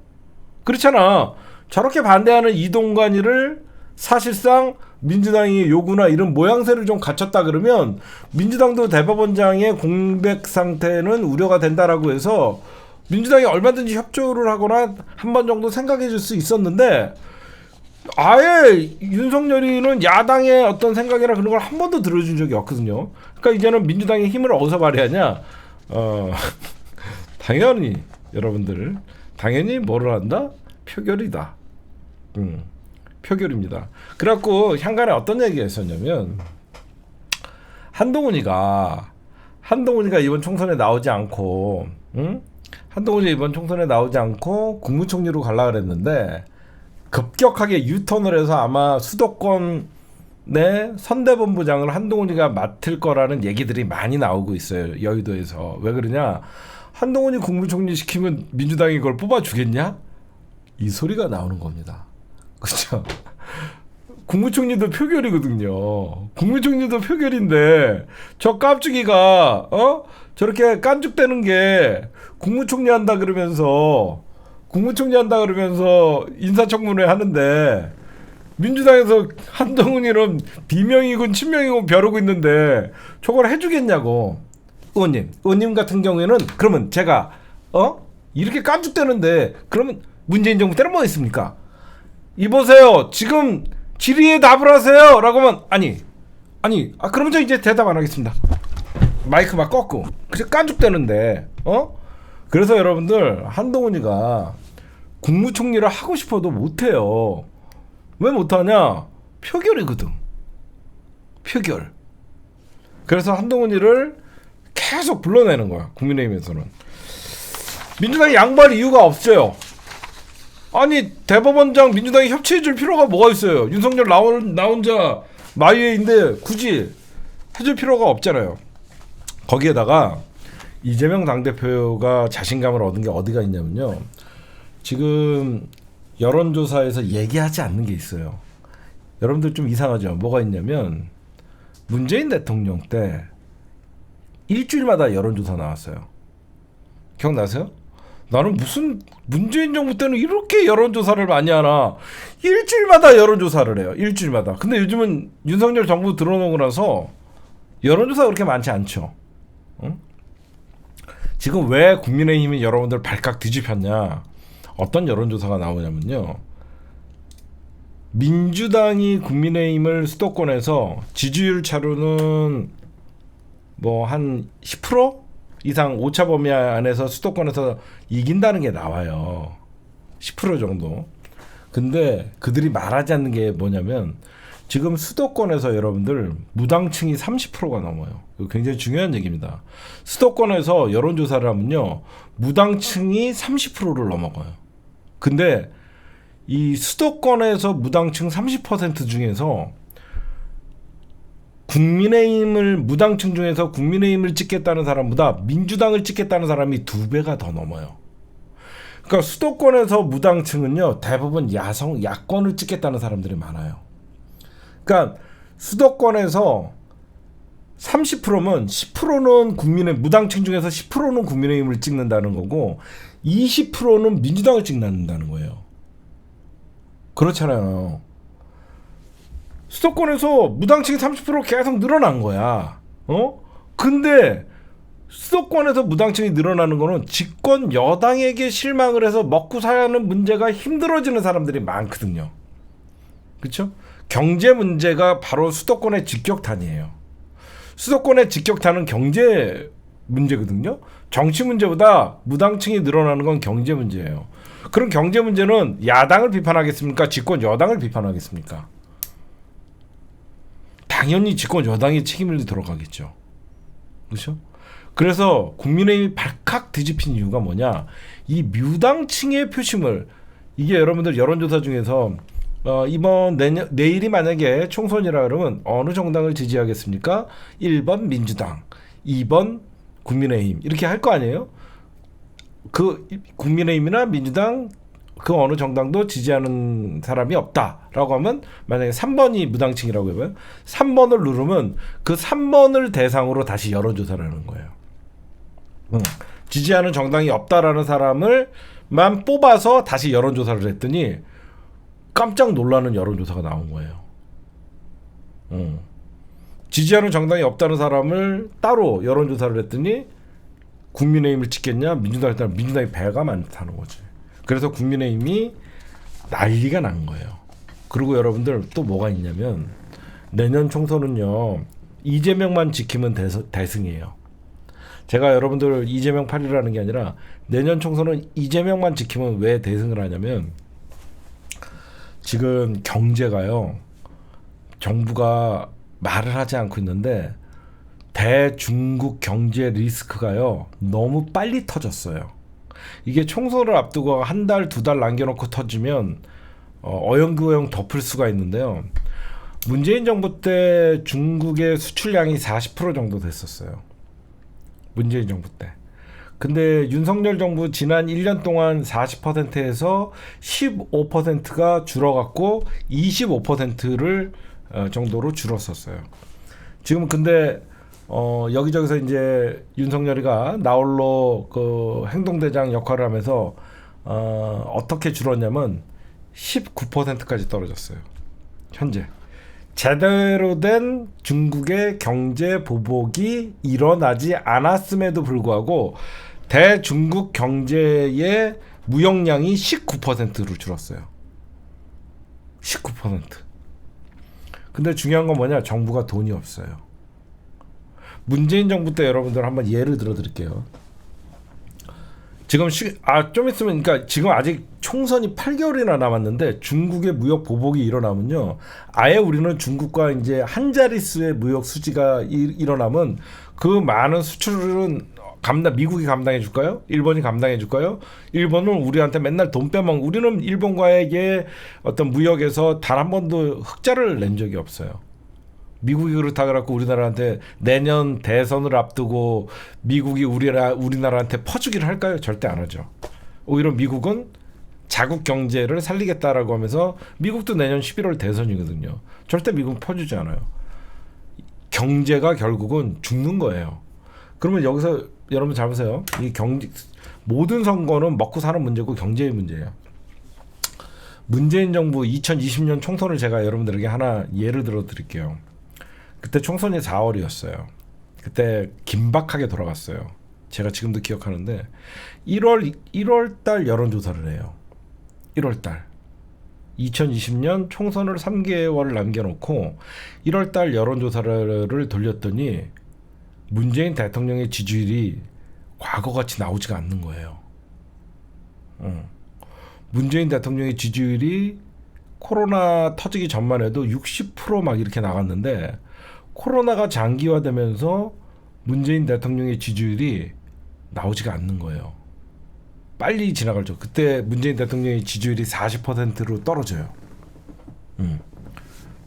그렇잖아. 저렇게 반대하는 이동관이를 사실상 민주당이 요구나 이런 모양새를 좀 갖췄다 그러면 민주당도 대법원장의 공백 상태는 우려가 된다라고 해서 민주당이 얼마든지 협조를 하거나 한 번 정도 생각해 줄 수 있었는데 아예 윤석열이는 야당의 어떤 생각이나 그런 걸 한 번도 들어준 적이 없거든요. 그러니까 이제는 민주당의 힘을 어디서 발휘하냐? 당연히 여러분들 당연히 뭐를 한다? 표결이다. 표결입니다. 그래갖고 향간에 어떤 얘기가 있었냐면 한동훈이가 이번 총선에 나오지 않고 한동훈이 이번 총선에 나오지 않고 국무총리로 가려고 그랬는데 급격하게 유턴을 해서 아마 수도권 내 선대본부장을 한동훈이가 맡을 거라는 얘기들이 많이 나오고 있어요. 여의도에서. 왜 그러냐? 한동훈이 국무총리 시키면 민주당이 그걸 뽑아주겠냐? 이 소리가 나오는 겁니다. 그렇죠? 국무총리도 표결이거든요. 국무총리도 표결인데 저 깜찍이가 저렇게 깐죽대는 게 국무총리 한다 그러면서 인사청문회 하는데 민주당에서 한동훈이는 비명이군 친명이군 벼르고 있는데 저걸 해주겠냐고. 의원님 같은 경우에는 그러면 제가 이렇게 깐죽대는데 그러면 문재인 정부 때는 뭐 했습니까? 이보세요. 지금 질의에 답을 하세요. 라고 하면 그러면 저 이제 대답 안 하겠습니다. 마이크 막 꺾고. 그래서 깐죽대는데 그래서 여러분들 한동훈이가 국무총리를 하고 싶어도 못해요. 왜 못하냐? 표결이거든. 표결. 그래서 한동훈이를 계속 불러내는 거야. 국민의힘에서는. 민주당이 양보할 이유가 없어요. 아니 대법원장 민주당이 협치해줄 필요가 뭐가 있어요. 윤석열 나 혼자 마이웨이인데 굳이 해줄 필요가 없잖아요. 거기에다가 이재명 당대표가 자신감을 얻은 게 어디가 있냐면요. 지금 여론조사에서 얘기하지 않는 게 있어요. 여러분들 좀 이상하죠. 뭐가 있냐면 문재인 대통령 때 일주일마다 여론조사 나왔어요. 기억나세요? 나는 무슨 문재인 정부 때는 이렇게 여론조사를 많이 하나. 일주일마다 여론조사를 해요. 일주일마다. 근데 요즘은 윤석열 정부 들어오고 나서 여론조사가 그렇게 많지 않죠. 응? 지금 왜 국민의힘이 여러분들 발칵 뒤집혔냐? 어떤 여론조사가 나오냐면요. 민주당이 국민의힘을 수도권에서 지지율 차로는 뭐 한 10% 이상 오차 범위 안에서 수도권에서 이긴다는 게 나와요. 10% 정도. 근데 그들이 말하지 않는 게 뭐냐면 지금 수도권에서 여러분들 무당층이 30%가 넘어요. 이거 굉장히 중요한 얘기입니다. 수도권에서 여론조사를 하면요. 무당층이 30%를 넘어가요. 근데 이 수도권에서 무당층 30% 중에서 국민의힘을 무당층 중에서 국민의힘을 찍겠다는 사람보다 민주당을 찍겠다는 사람이 2배가 더 넘어요. 그러니까 수도권에서 무당층은요 대부분 야권을 찍겠다는 사람들이 많아요. 그러니까 수도권에서 30%면 10%는 무당층 중에서 10%는 국민의힘을 찍는다는 거고 20%는 민주당을 찍는다는 거예요. 그렇잖아요. 수도권에서 무당층이 30% 계속 늘어난 거야. 근데 수도권에서 무당층이 늘어나는 거는 집권 여당에게 실망을 해서 먹고 사는 문제가 힘들어지는 사람들이 많거든요. 그렇죠? 경제 문제가 바로 수도권의 직격탄이에요. 수도권의 직격탄은 경제 문제거든요. 정치 문제보다 무당층이 늘어나는 건 경제 문제예요. 그럼 경제 문제는 야당을 비판하겠습니까? 집권 여당을 비판하겠습니까? 당연히 집권 여당의 책임을 들어가겠죠. 그렇죠? 그래서 국민의힘이 발칵 뒤집힌 이유가 뭐냐? 이 무당층의 표심을 이게 여러분들 여론조사 중에서 내일이 만약에 총선이라 그러면 어느 정당을 지지하겠습니까? 1번 민주당, 2번 국민의힘 이렇게 할 거 아니에요? 그 국민의힘이나 민주당 그 어느 정당도 지지하는 사람이 없다라고 하면 만약에 3번이 무당층이라고 해봐요. 3번을 누르면 그 3번을 대상으로 다시 여론조사를 하는 거예요. 지지하는 정당이 없다라는 사람을만 뽑아서 다시 여론조사를 했더니 깜짝 놀라는 여론조사가 나온 거예요. 지지하는 정당이 없다는 사람을 따로 여론조사를 했더니 국민의힘을 찍겠냐 민주당을 따라 민주당이 배가 많다는 거지. 그래서 국민의힘이 난리가 난 거예요. 그리고 여러분들 또 뭐가 있냐면 내년 총선은요 이재명만 지키면 대승이에요. 제가 여러분들 이재명 8이라는 게 아니라 내년 총선은 이재명만 지키면 왜 대승을 하냐면 지금 경제가요 정부가 말을 하지 않고 있는데 대중국 경제 리스크가요 너무 빨리 터졌어요. 이게 총선을 앞두고 한 달, 2달 남겨놓고 터지면 어영부영 덮을 수가 있는데요. 문재인 정부 때 중국의 수출량이 40% 정도 됐었어요. 문재인 정부 때. 근데 윤석열 정부 지난 1년 동안 40%에서 15%가 줄어갔고 25%를 정도로 줄었었어요. 지금 근데 여기저기서 이제 윤석열이가 나홀로 그 행동대장 역할을 하면서 어떻게 줄었냐면 19%까지 떨어졌어요. 현재 제대로 된 중국의 경제 보복이 일어나지 않았음에도 불구하고 대중국 경제의 무역량이 19%로 줄었어요. 19%. 근데 중요한 건 뭐냐? 정부가 돈이 없어요. 문재인 정부 때 여러분들 한번 예를 들어 드릴게요. 지금 좀 있으면 그러니까 지금 아직 총선이 8개월이나 남았는데 중국의 무역 보복이 일어나면요. 아예 우리는 중국과 이제 한 자릿수의 무역 수지가 일어나면 그 많은 수출은 미국이 감당해 줄까요? 일본이 감당해 줄까요? 일본은 우리한테 맨날 돈 빼먹고 우리는 일본과의 어떤 무역에서 단 한 번도 흑자를 낸 적이 없어요. 미국이 그렇다 그래갖고 우리나라한테 내년 대선을 앞두고 미국이 우리나라한테 퍼주기를 할까요? 절대 안 하죠. 오히려 미국은 자국 경제를 살리겠다라고 하면서 미국도 내년 11월 대선이거든요. 절대 미국 퍼주지 않아요. 경제가 결국은 죽는 거예요. 그러면 여기서 여러분 잘 보세요. 이 모든 선거는 먹고 사는 문제고 경제의 문제예요. 문재인 정부 2020년 총선을 제가 여러분들에게 하나 예를 들어 드릴게요. 그때 총선이 4월이었어요. 그때 긴박하게 돌아갔어요. 제가 지금도 기억하는데 1월 달 여론조사를 해요. 1월 달 2020년 총선을 3개월 남겨놓고 1월 달 여론조사를 돌렸더니 문재인 대통령의 지지율이 과거같이 나오지가 않는 거예요. 문재인 대통령의 지지율이 코로나 터지기 전만 해도 60% 이렇게 나갔는데 코로나가 장기화되면서 문재인 대통령의 지지율이 나오지가 않는 거예요. 빨리 지나가죠. 그때 문재인 대통령의 지지율이 40%로 떨어져요.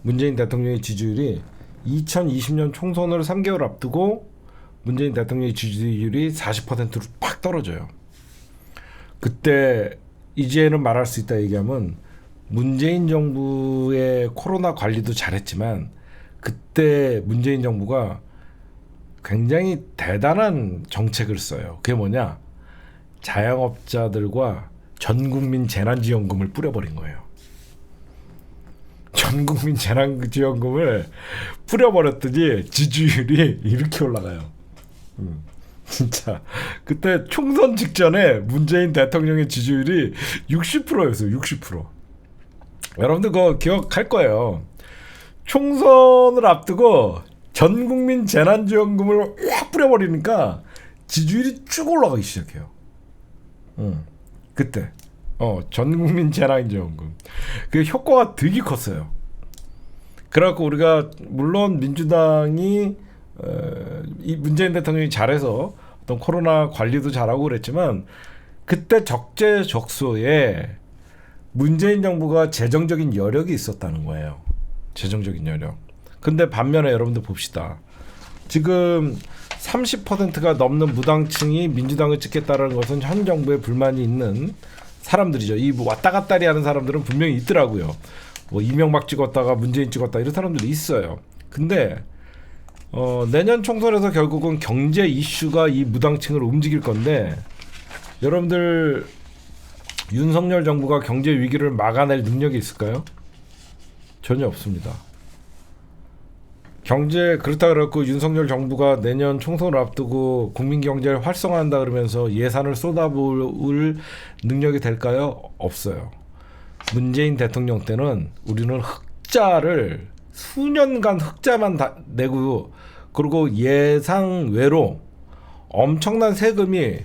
문재인 대통령의 지지율이 2020년 총선을 3개월 앞두고 문재인 대통령의 지지율이 40%로 팍 떨어져요. 그때 이제는 말할 수 있다 얘기하면 문재인 정부의 코로나 관리도 잘했지만 그때 문재인 정부가 굉장히 대단한 정책을 써요. 그게 뭐냐? 자영업자들과 전국민 재난지원금을 뿌려버린 거예요. 전국민 재난지원금을 뿌려버렸더니 지지율이 이렇게 올라가요. 진짜 그때 총선 직전에 문재인 대통령의 지지율이 60%였어요. 60%. 여러분들 그거 기억할 거예요. 총선을 앞두고 전국민 재난지원금을 확 뿌려버리니까 지지율이 쭉 올라가기 시작해요. 그때 전국민 재난지원금 그 효과가 되게 컸어요. 그래갖고 우리가 물론 민주당이 이 문재인 대통령이 잘해서 어떤 코로나 관리도 잘하고 그랬지만 그때 적재적소에 문재인 정부가 재정적인 여력이 있었다는 거예요. 재정적인 여력. 근데 반면에 여러분들 봅시다. 지금 30%가 넘는 무당층이 민주당을 찍겠다는 것은 현 정부에 불만이 있는 사람들이죠. 이 왔다 갔다리 하는 사람들은 분명히 있더라고요. 뭐 이명박 찍었다가 문재인 찍었다 이런 사람들이 있어요. 근데 내년 총선에서 결국은 경제 이슈가 이 무당층을 움직일 건데 여러분들 윤석열 정부가 경제 위기를 막아낼 능력이 있을까요? 전혀 없습니다. 경제 그렇다 그래갖고 윤석열 정부가 내년 총선을 앞두고 국민 경제를 활성화한다 그러면서 예산을 쏟아부을 능력이 될까요? 없어요. 문재인 대통령 때는 우리는 흑자를 수년간 흑자만 내고 그리고 예상 외로 엄청난 세금이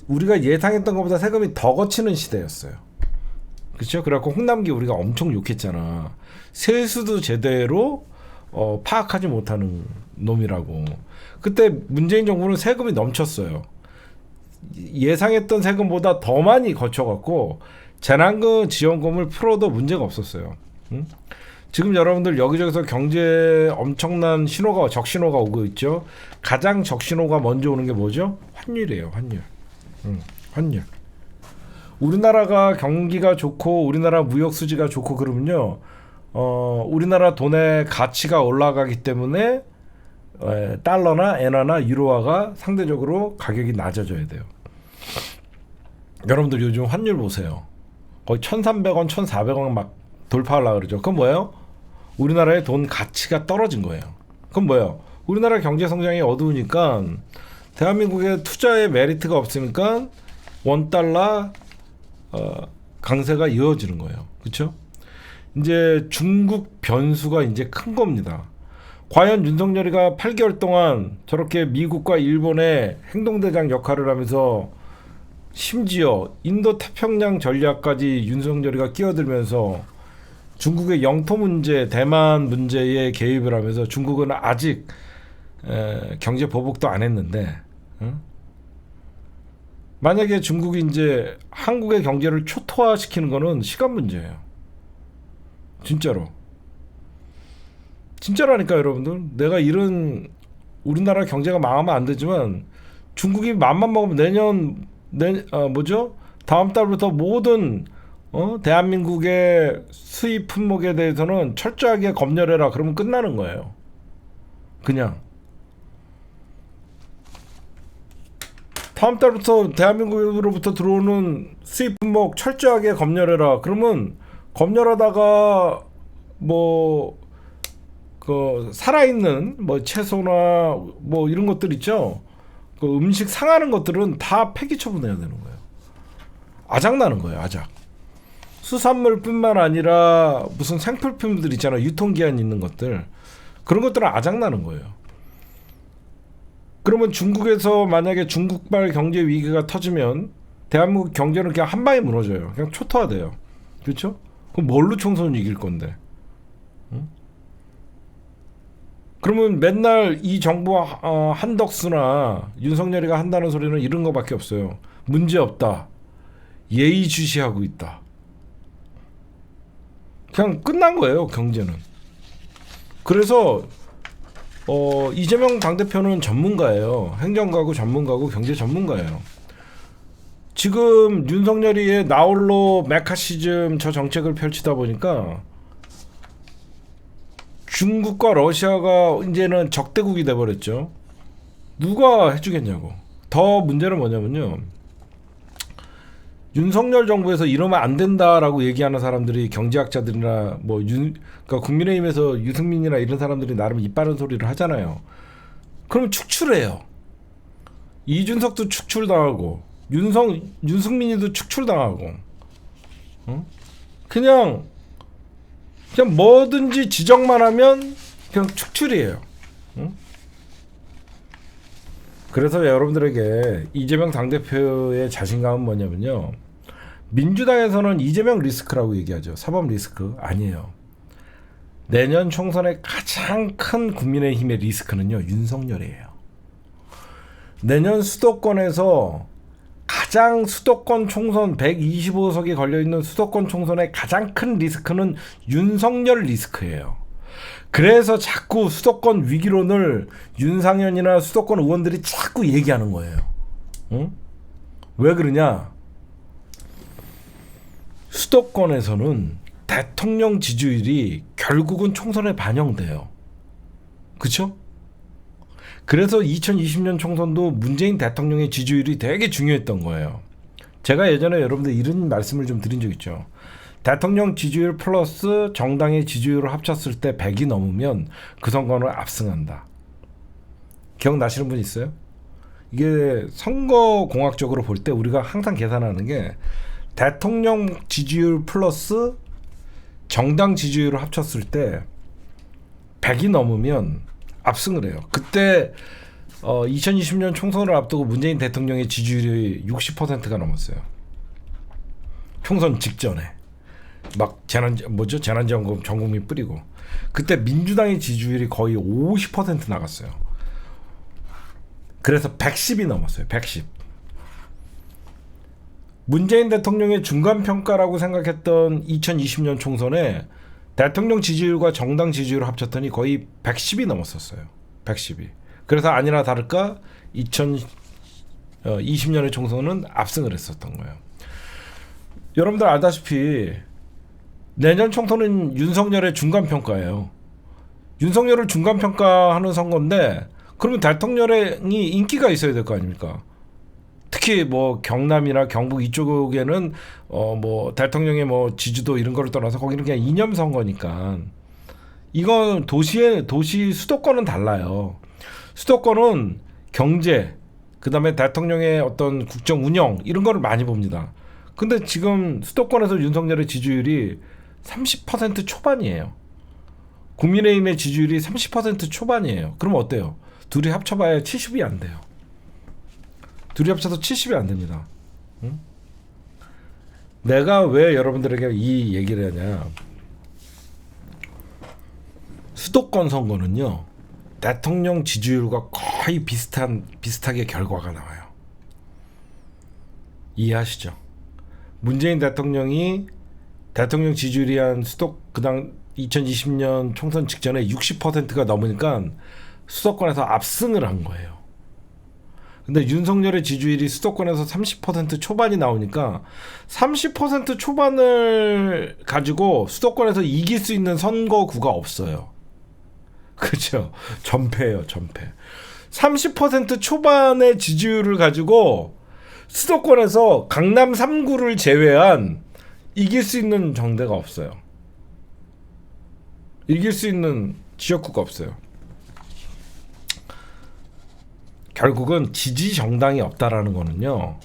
우리가 예상했던 것보다 세금이 더 거치는 시대였어요. 그렇죠? 그래갖고 홍남기 우리가 엄청 욕했잖아. 세수도 제대로 파악하지 못하는 놈이라고. 그때 문재인 정부는 세금이 넘쳤어요. 예상했던 세금보다 더 많이 거쳐갖고 재난금 지원금을 풀어도 문제가 없었어요. 응? 지금 여러분들 여기저기서 경제 엄청난 신호가 적신호가 오고 있죠. 가장 적신호가 먼저 오는 게 뭐죠? 환율이에요. 환율. 환율. 우리나라가 경기가 좋고 우리나라 무역 수지가 좋고 그러면요. 우리나라 돈의 가치가 올라가기 때문에 달러나 엔화나 유로화가 상대적으로 가격이 낮아져야 돼요. 여러분들 요즘 환율 보세요. 거의 1,300원, 1,400원 막 돌파하려고 그러죠. 그건 뭐예요? 우리나라의 돈 가치가 떨어진 거예요. 그건 뭐예요? 우리나라 경제 성장이 어두우니까 대한민국의 투자에 메리트가 없으니까 원달러 강세가 이어지는 거예요. 그렇죠? 이제 중국 변수가 이제 큰 겁니다. 과연 윤석열이가 8개월 동안 저렇게 미국과 일본의 행동대장 역할을 하면서 심지어 인도 태평양 전략까지 윤석열이가 끼어들면서 중국의 영토 문제, 대만 문제에 개입을 하면서 중국은 아직 경제 보복도 안 했는데 만약에 중국이 이제 한국의 경제를 초토화시키는 거는 시간 문제예요. 진짜라니까 여러분들. 내가 이런 우리나라 경제가 망하면 안 되지만 중국이 맘만 먹으면 다음 달부터 모든 대한민국의 수입 품목에 대해서는 철저하게 검열해라. 그러면 끝나는 거예요. 그냥 다음 달부터 대한민국으로부터 들어오는 수입 품목 철저하게 검열해라. 그러면 검열하다가 뭐 그 살아있는 뭐 채소나 뭐 이런 것들 있죠. 그 음식 상하는 것들은 다 폐기 처분해야 되는 거예요. 아작 나는 거예요. 아작. 수산물뿐만 아니라 무슨 생필품들 있잖아요. 유통기한 있는 것들. 그런 것들은 아작 나는 거예요. 그러면 중국에서 만약에 중국발 경제 위기가 터지면 대한민국 경제는 그냥 한 방에 무너져요. 그냥 초토화돼요. 그렇죠? 그럼 뭘로 총선을 이길 건데? 응? 그러면 맨날 이 정부 한덕수나 윤석열이가 한다는 소리는 이런 거밖에 없어요. 문제 없다. 예의주시하고 있다. 그냥 끝난 거예요, 경제는. 그래서 이재명 당대표는 전문가예요. 행정가고 전문가고 경제 전문가예요. 지금 윤석열이의 나홀로 메카시즘 저 정책을 펼치다 보니까 중국과 러시아가 이제는 적대국이 돼버렸죠. 누가 해주겠냐고. 더 문제는 뭐냐면요. 윤석열 정부에서 이러면 안 된다라고 얘기하는 사람들이 경제학자들이나 뭐 그러니까 국민의힘에서 유승민이나 이런 사람들이 나름 이빠른 소리를 하잖아요. 그럼 축출해요. 이준석도 축출당하고 윤승민이도 축출당하고 그냥 뭐든지 지적만 하면 그냥 축출이에요. 그래서 여러분들에게 이재명 당대표의 자신감은 뭐냐면요. 민주당에서는 이재명 리스크라고 얘기하죠. 사법 리스크 아니에요. 내년 총선의 가장 큰 국민의힘의 리스크는요. 윤석열이에요. 내년 수도권에서 가장 수도권 총선 125석이 걸려있는 수도권 총선의 가장 큰 리스크는 윤석열 리스크예요. 그래서 자꾸 수도권 위기론을 윤상현이나 수도권 의원들이 자꾸 얘기하는 거예요. 응? 왜 그러냐? 수도권에서는 대통령 지지율이 결국은 총선에 반영돼요. 그렇죠? 그래서 2020년 총선도 문재인 대통령의 지지율이 되게 중요했던 거예요. 제가 예전에 여러분들 이런 말씀을 좀 드린 적 있죠. 대통령 지지율 플러스 정당의 지지율을 합쳤을 때 100이 넘으면 그 선거는 압승한다. 기억나시는 분 있어요? 이게 선거공학적으로 볼 때 우리가 항상 계산하는 게 대통령 지지율 플러스 정당 지지율을 합쳤을 때 100이 넘으면 압승을 해요. 그때 2020년 총선을 앞두고 문재인 대통령의 지지율이 60%가 넘었어요. 총선 직전에. 막 재난지원금 전 국민 뿌리고 그때 민주당의 지지율이 거의 50% 나갔어요. 그래서 110이 넘었어요. 110. 문재인 대통령의 중간평가라고 생각했던 2020년 총선에 대통령 지지율과 정당 지지율을 합쳤더니 거의 110이 넘었었어요. 110이. 그래서 아니나 다를까 2020년의 총선은 압승을 했었던 거예요. 여러분들 알다시피 내년 총선은 윤석열의 중간평가예요. 윤석열을 중간평가하는 선거인데 그러면 대통령이 인기가 있어야 될 거 아닙니까? 특히 뭐 경남이나 경북 이쪽에는 뭐 대통령의 뭐 지지도 이런 거를 떠나서 거기는 그냥 이념 선거니까 이건 도시 수도권은 달라요. 수도권은 경제 그다음에 대통령의 어떤 국정 운영 이런 거를 많이 봅니다. 근데 지금 수도권에서 윤석열의 지지율이 30% 초반이에요. 국민의힘의 지지율이 30% 초반이에요. 그럼 어때요? 둘이 합쳐봐야 70이 안 돼요. 둘이 합쳐서 70이 안 됩니다. 응? 내가 왜 여러분들에게 이 얘기를 하냐? 수도권 선거는요. 대통령 지지율과 거의 비슷하게 결과가 나와요. 이해하시죠? 문재인 대통령이 대통령 지지율이 한 그당 2020년 총선 직전에 60%가 넘으니까 수도권에서 압승을 한 거예요. 근데 윤석열의 지지율이 수도권에서 30% 초반이 나오니까 30% 초반을 가지고 수도권에서 이길 수 있는 선거구가 없어요. 그렇죠? 전패예요, 전패. 30% 초반의 지지율을 가지고 수도권에서 강남 3구를 제외한 이길 수 있는 정대가 없어요. 이길 수 있는 지역구가 없어요. 결국은 지지 정당이 없다라는 거는요,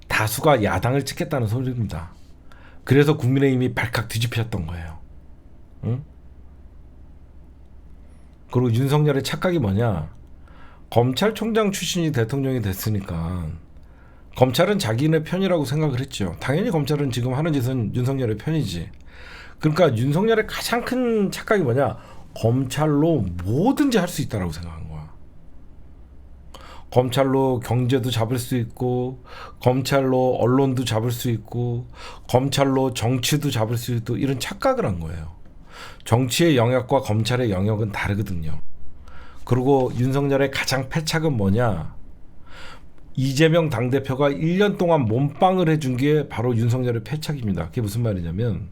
다수가 야당을 찍겠다는 소리입니다. 그래서 국민의힘이 발칵 뒤집혔던 거예요. 응? 그리고 윤석열의 착각이 뭐냐? 검찰총장 출신이 대통령이 됐으니까 검찰은 자기네 편이라고 생각을 했죠. 당연히 검찰은 지금 하는 짓은 윤석열의 편이지. 그러니까 윤석열의 가장 큰 착각이 뭐냐? 검찰로 뭐든지 할 수 있다라고 생각한 거야. 검찰로 경제도 잡을 수 있고, 검찰로 언론도 잡을 수 있고, 검찰로 정치도 잡을 수 있고, 이런 착각을 한 거예요. 정치의 영역과 검찰의 영역은 다르거든요. 그리고 윤석열의 가장 패착은 뭐냐? 이재명 당대표가 1년 동안 몸빵을 해준 게 바로 윤석열의 패착입니다. 그게 무슨 말이냐면,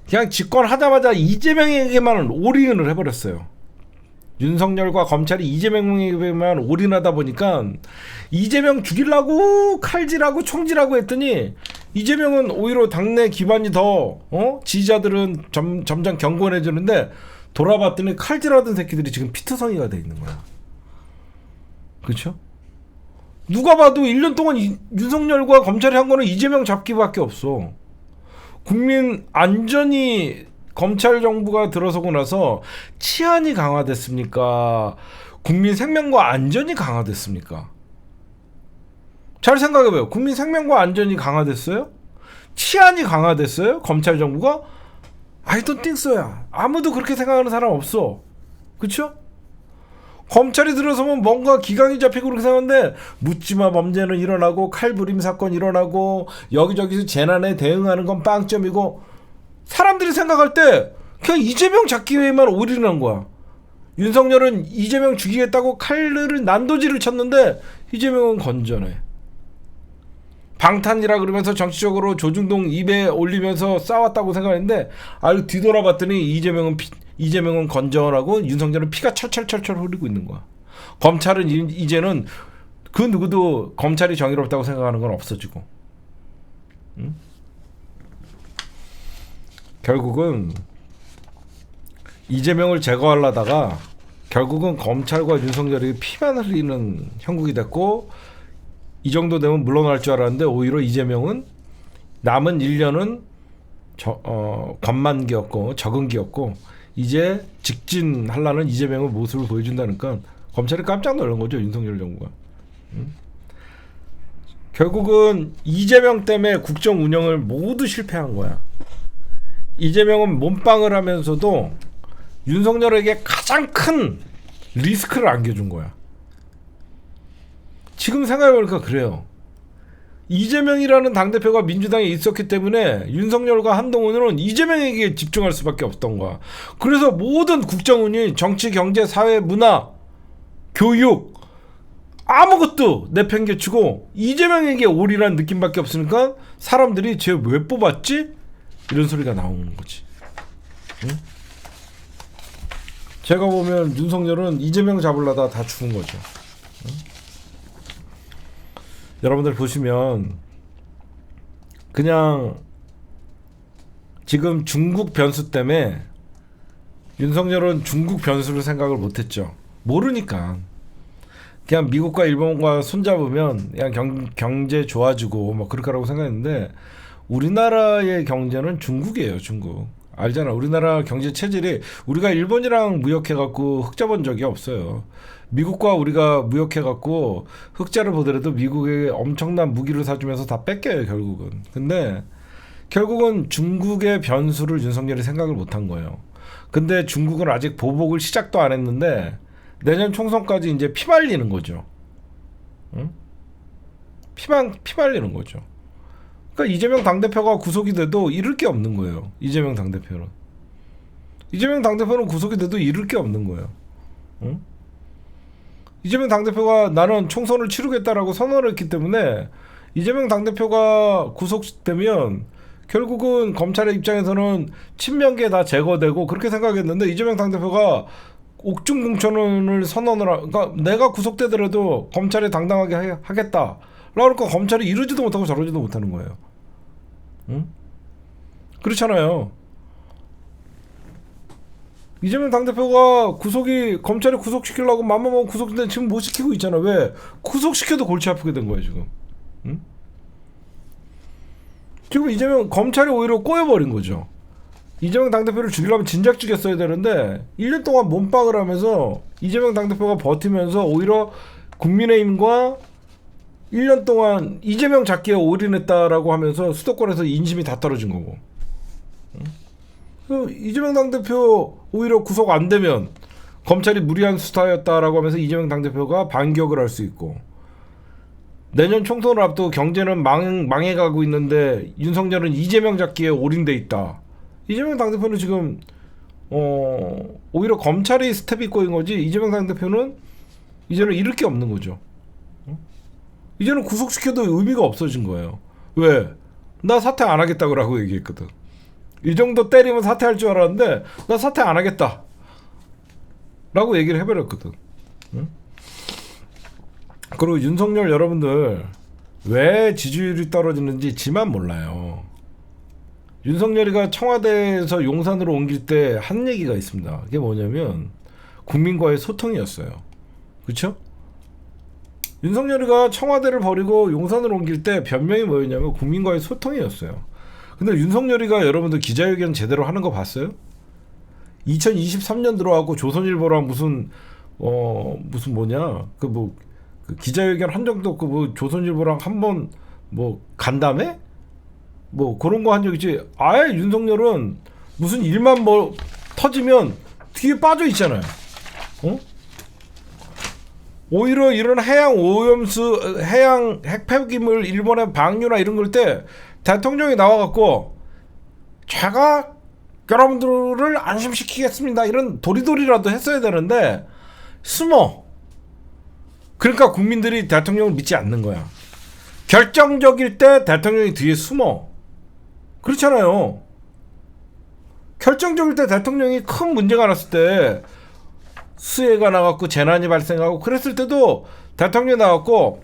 그냥 집권하자마자 이재명에게만 올인을 해버렸어요. 윤석열과 검찰이 이재명에게만 올인하다 보니까 이재명 죽이려고 칼질하고 총질하고 했더니 이재명은 오히려 당내 기반이 더 지지자들은 점점 경고해 주는데 돌아봤더니 칼질하던 새끼들이 지금 피투성이가 돼 있는 거야. 그렇죠? 누가 봐도 1년 동안 윤석열과 검찰이 한 거는 이재명 잡기밖에 없어. 국민 안전이 검찰 정부가 들어서고 나서 치안이 강화됐습니까? 국민 생명과 안전이 강화됐습니까? 잘 생각해봐요. 국민 생명과 안전이 강화됐어요? 치안이 강화됐어요? 검찰 정부가? I don't think so야. 아무도 그렇게 생각하는 사람 없어. 그쵸? 검찰이 들어서면 뭔가 기강이 잡히고 그렇게 생각하는데 묻지마 범죄는 일어나고 칼부림 사건 일어나고 여기저기서 재난에 대응하는 건 빵점이고 사람들이 생각할 때 그냥 이재명 잡기 위해만 올인한 거야. 윤석열은 이재명 죽이겠다고 칼을 난도질을 쳤는데 이재명은 건전해. 방탄이라 그러면서 정치적으로 조중동 입에 올리면서 싸웠다고 생각했는데 뒤돌아봤더니 이재명은 건전하고 윤석열은 피가 철철철철 흐르고 있는 거야. 검찰은 이제는 그 누구도 검찰이 정의롭다고 생각하는 건 없어지고. 응? 결국은 이재명을 제거하려다가 결국은 검찰과 윤석열이 피만 흘리는 형국이 됐고, 이 정도 되면 물러날 줄 알았는데 오히려 이재명은 남은 1년은 관만기였고 적응기였고 이제 직진하려는 이재명의 모습을 보여준다니까 검찰이 깜짝 놀란 거죠. 윤석열 정부가. 결국은 이재명 때문에 국정 운영을 모두 실패한 거야. 이재명은 몸빵을 하면서도 윤석열에게 가장 큰 리스크를 안겨준 거야. 지금 생각해보니까 그래요. 이재명이라는 당대표가 민주당에 있었기 때문에 윤석열과 한동훈은 이재명에게 집중할 수밖에 없던 거야. 그래서 모든 국정운이 정치, 경제, 사회, 문화, 교육 아무것도 내팽개치고 이재명에게 올인한 느낌밖에 없으니까 사람들이 쟤 왜 뽑았지? 이런 소리가 나오는 거지. 응? 제가 보면 윤석열은 이재명 잡으려다 다 죽은 거죠. 응? 여러분들 보시면 그냥 지금 중국 변수 때문에 윤석열은 중국 변수를 생각을 못했죠. 모르니까. 그냥 미국과 일본과 손잡으면 그냥 경제 좋아지고 뭐 그럴 거라고 생각했는데 우리나라의 경제는 중국이에요. 중국. 알잖아. 우리나라 경제 체질이 우리가 일본이랑 무역해갖고 흑자 본 적이 없어요. 미국과 우리가 무역해갖고 흑자를 보더라도 미국에 엄청난 무기를 사주면서 다 뺏겨요. 결국은. 근데 결국은 중국의 변수를 윤석열이 생각을 못한 거예요. 근데 중국은 아직 보복을 시작도 안 했는데 내년 총선까지 이제 피말리는 거죠. 응? 피말리는 거죠. 그러니까 이재명 당대표가 구속이 돼도 잃을 게 없는 거예요. 이재명 당대표는 구속이 돼도 잃을 게 없는 거예요. 응? 이재명 당대표가 나는 총선을 치르겠다라고 선언을 했기 때문에 이재명 당대표가 구속되면 결국은 검찰의 입장에서는 친명계 다 제거되고 그렇게 생각했는데 이재명 당대표가 옥중공천을 선언을 그러니까 내가 구속되더라도 검찰이 당당하게 하겠다. 그러니까 검찰이 이러지도 못하고 저러지도 못하는 거예요. 응? 그렇잖아요. 이재명 당대표가 검찰이 구속시키려고 맘먹으면 구속인데 지금 못 시키고 있잖아. 왜? 구속시켜도 골치 아프게 된 거야 지금. 응? 지금 이재명 검찰이 오히려 꼬여버린 거죠. 이재명 당대표를 죽이려면 진작 죽였어야 되는데 1년 동안 몸빵을 하면서 이재명 당대표가 버티면서 오히려 국민의힘과 1년 동안 이재명 잡기에 올인했다라고 하면서 수도권에서 인심이 다 떨어진 거고. 이재명 당대표 오히려 구속 안 되면 검찰이 무리한 수사였다라고 하면서 이재명 당대표가 반격을 할 수 있고, 내년 총선을 앞두고 경제는 망해가고 있는데 윤석열은 이재명 잡기에 올인돼 있다. 이재명 당대표는 지금 오히려 검찰이 스텝이 꼬인 거지, 이재명 당대표는 이제는 잃을 게 없는 거죠. 이제는 구속시켜도 의미가 없어진 거예요. 왜? 나 사퇴 안 하겠다고 얘기했거든. 이 정도 때리면 사퇴할 줄 알았는데 나 사퇴 안 하겠다 라고 얘기를 해버렸거든. 응? 그리고 윤석열 여러분들 왜 지지율이 떨어지는지 지만 몰라요. 윤석열이가 청와대에서 용산으로 옮길 때 한 얘기가 있습니다. 그게 뭐냐면 국민과의 소통이었어요. 그렇죠? 윤석열이가 청와대를 버리고 용산으로 옮길 때 변명이 뭐였냐면 국민과의 소통이었어요. 근데 윤석열이가 여러분들 기자회견 제대로 하는 거 봤어요? 2023년 들어가고 조선일보랑 무슨 뭐냐 그 기자회견 한 적도 없고 뭐 조선일보랑 한번 뭐 간담회? 뭐 그런 거 한 적 있지. 아예 윤석열은 무슨 일만 뭐 터지면 뒤에 빠져 있잖아요. 오히려 이런 해양 오염수, 해양 핵폐기물 일본에 방류나 이런 걸 때 대통령이 나와갖고 제가 여러분들을 안심시키겠습니다 이런 도리도리라도 했어야 되는데 숨어. 그러니까 국민들이 대통령을 믿지 않는 거야. 결정적일 때 대통령이 뒤에 숨어. 그렇잖아요. 결정적일 때 대통령이 큰 문제가 났을 때, 수해가 나갖고 재난이 발생하고 그랬을 때도 대통령이 나왔고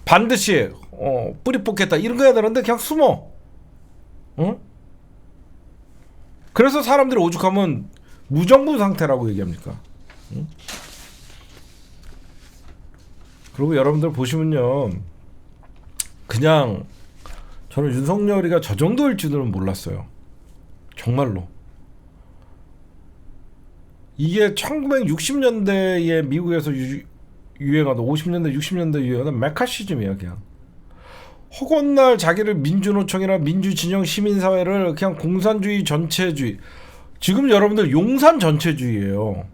반드시 뿌리 뽑겠다 이런 거 해야 되는데 그냥 숨어. 응? 그래서 사람들이 오죽하면 무정부 상태라고 얘기합니까? 응? 그리고 여러분들 보시면요, 그냥 저는 윤석열이가 저 정도일 줄은 몰랐어요. 정말로. 이게 1960년대에 미국에서 유행하던 50년대 60년대 유행하던 메카시즘이야. 그냥 허건날 자기를 민주노총이나 민주진영 시민사회를 그냥 공산주의 전체주의, 지금 여러분들 용산 전체주의예요.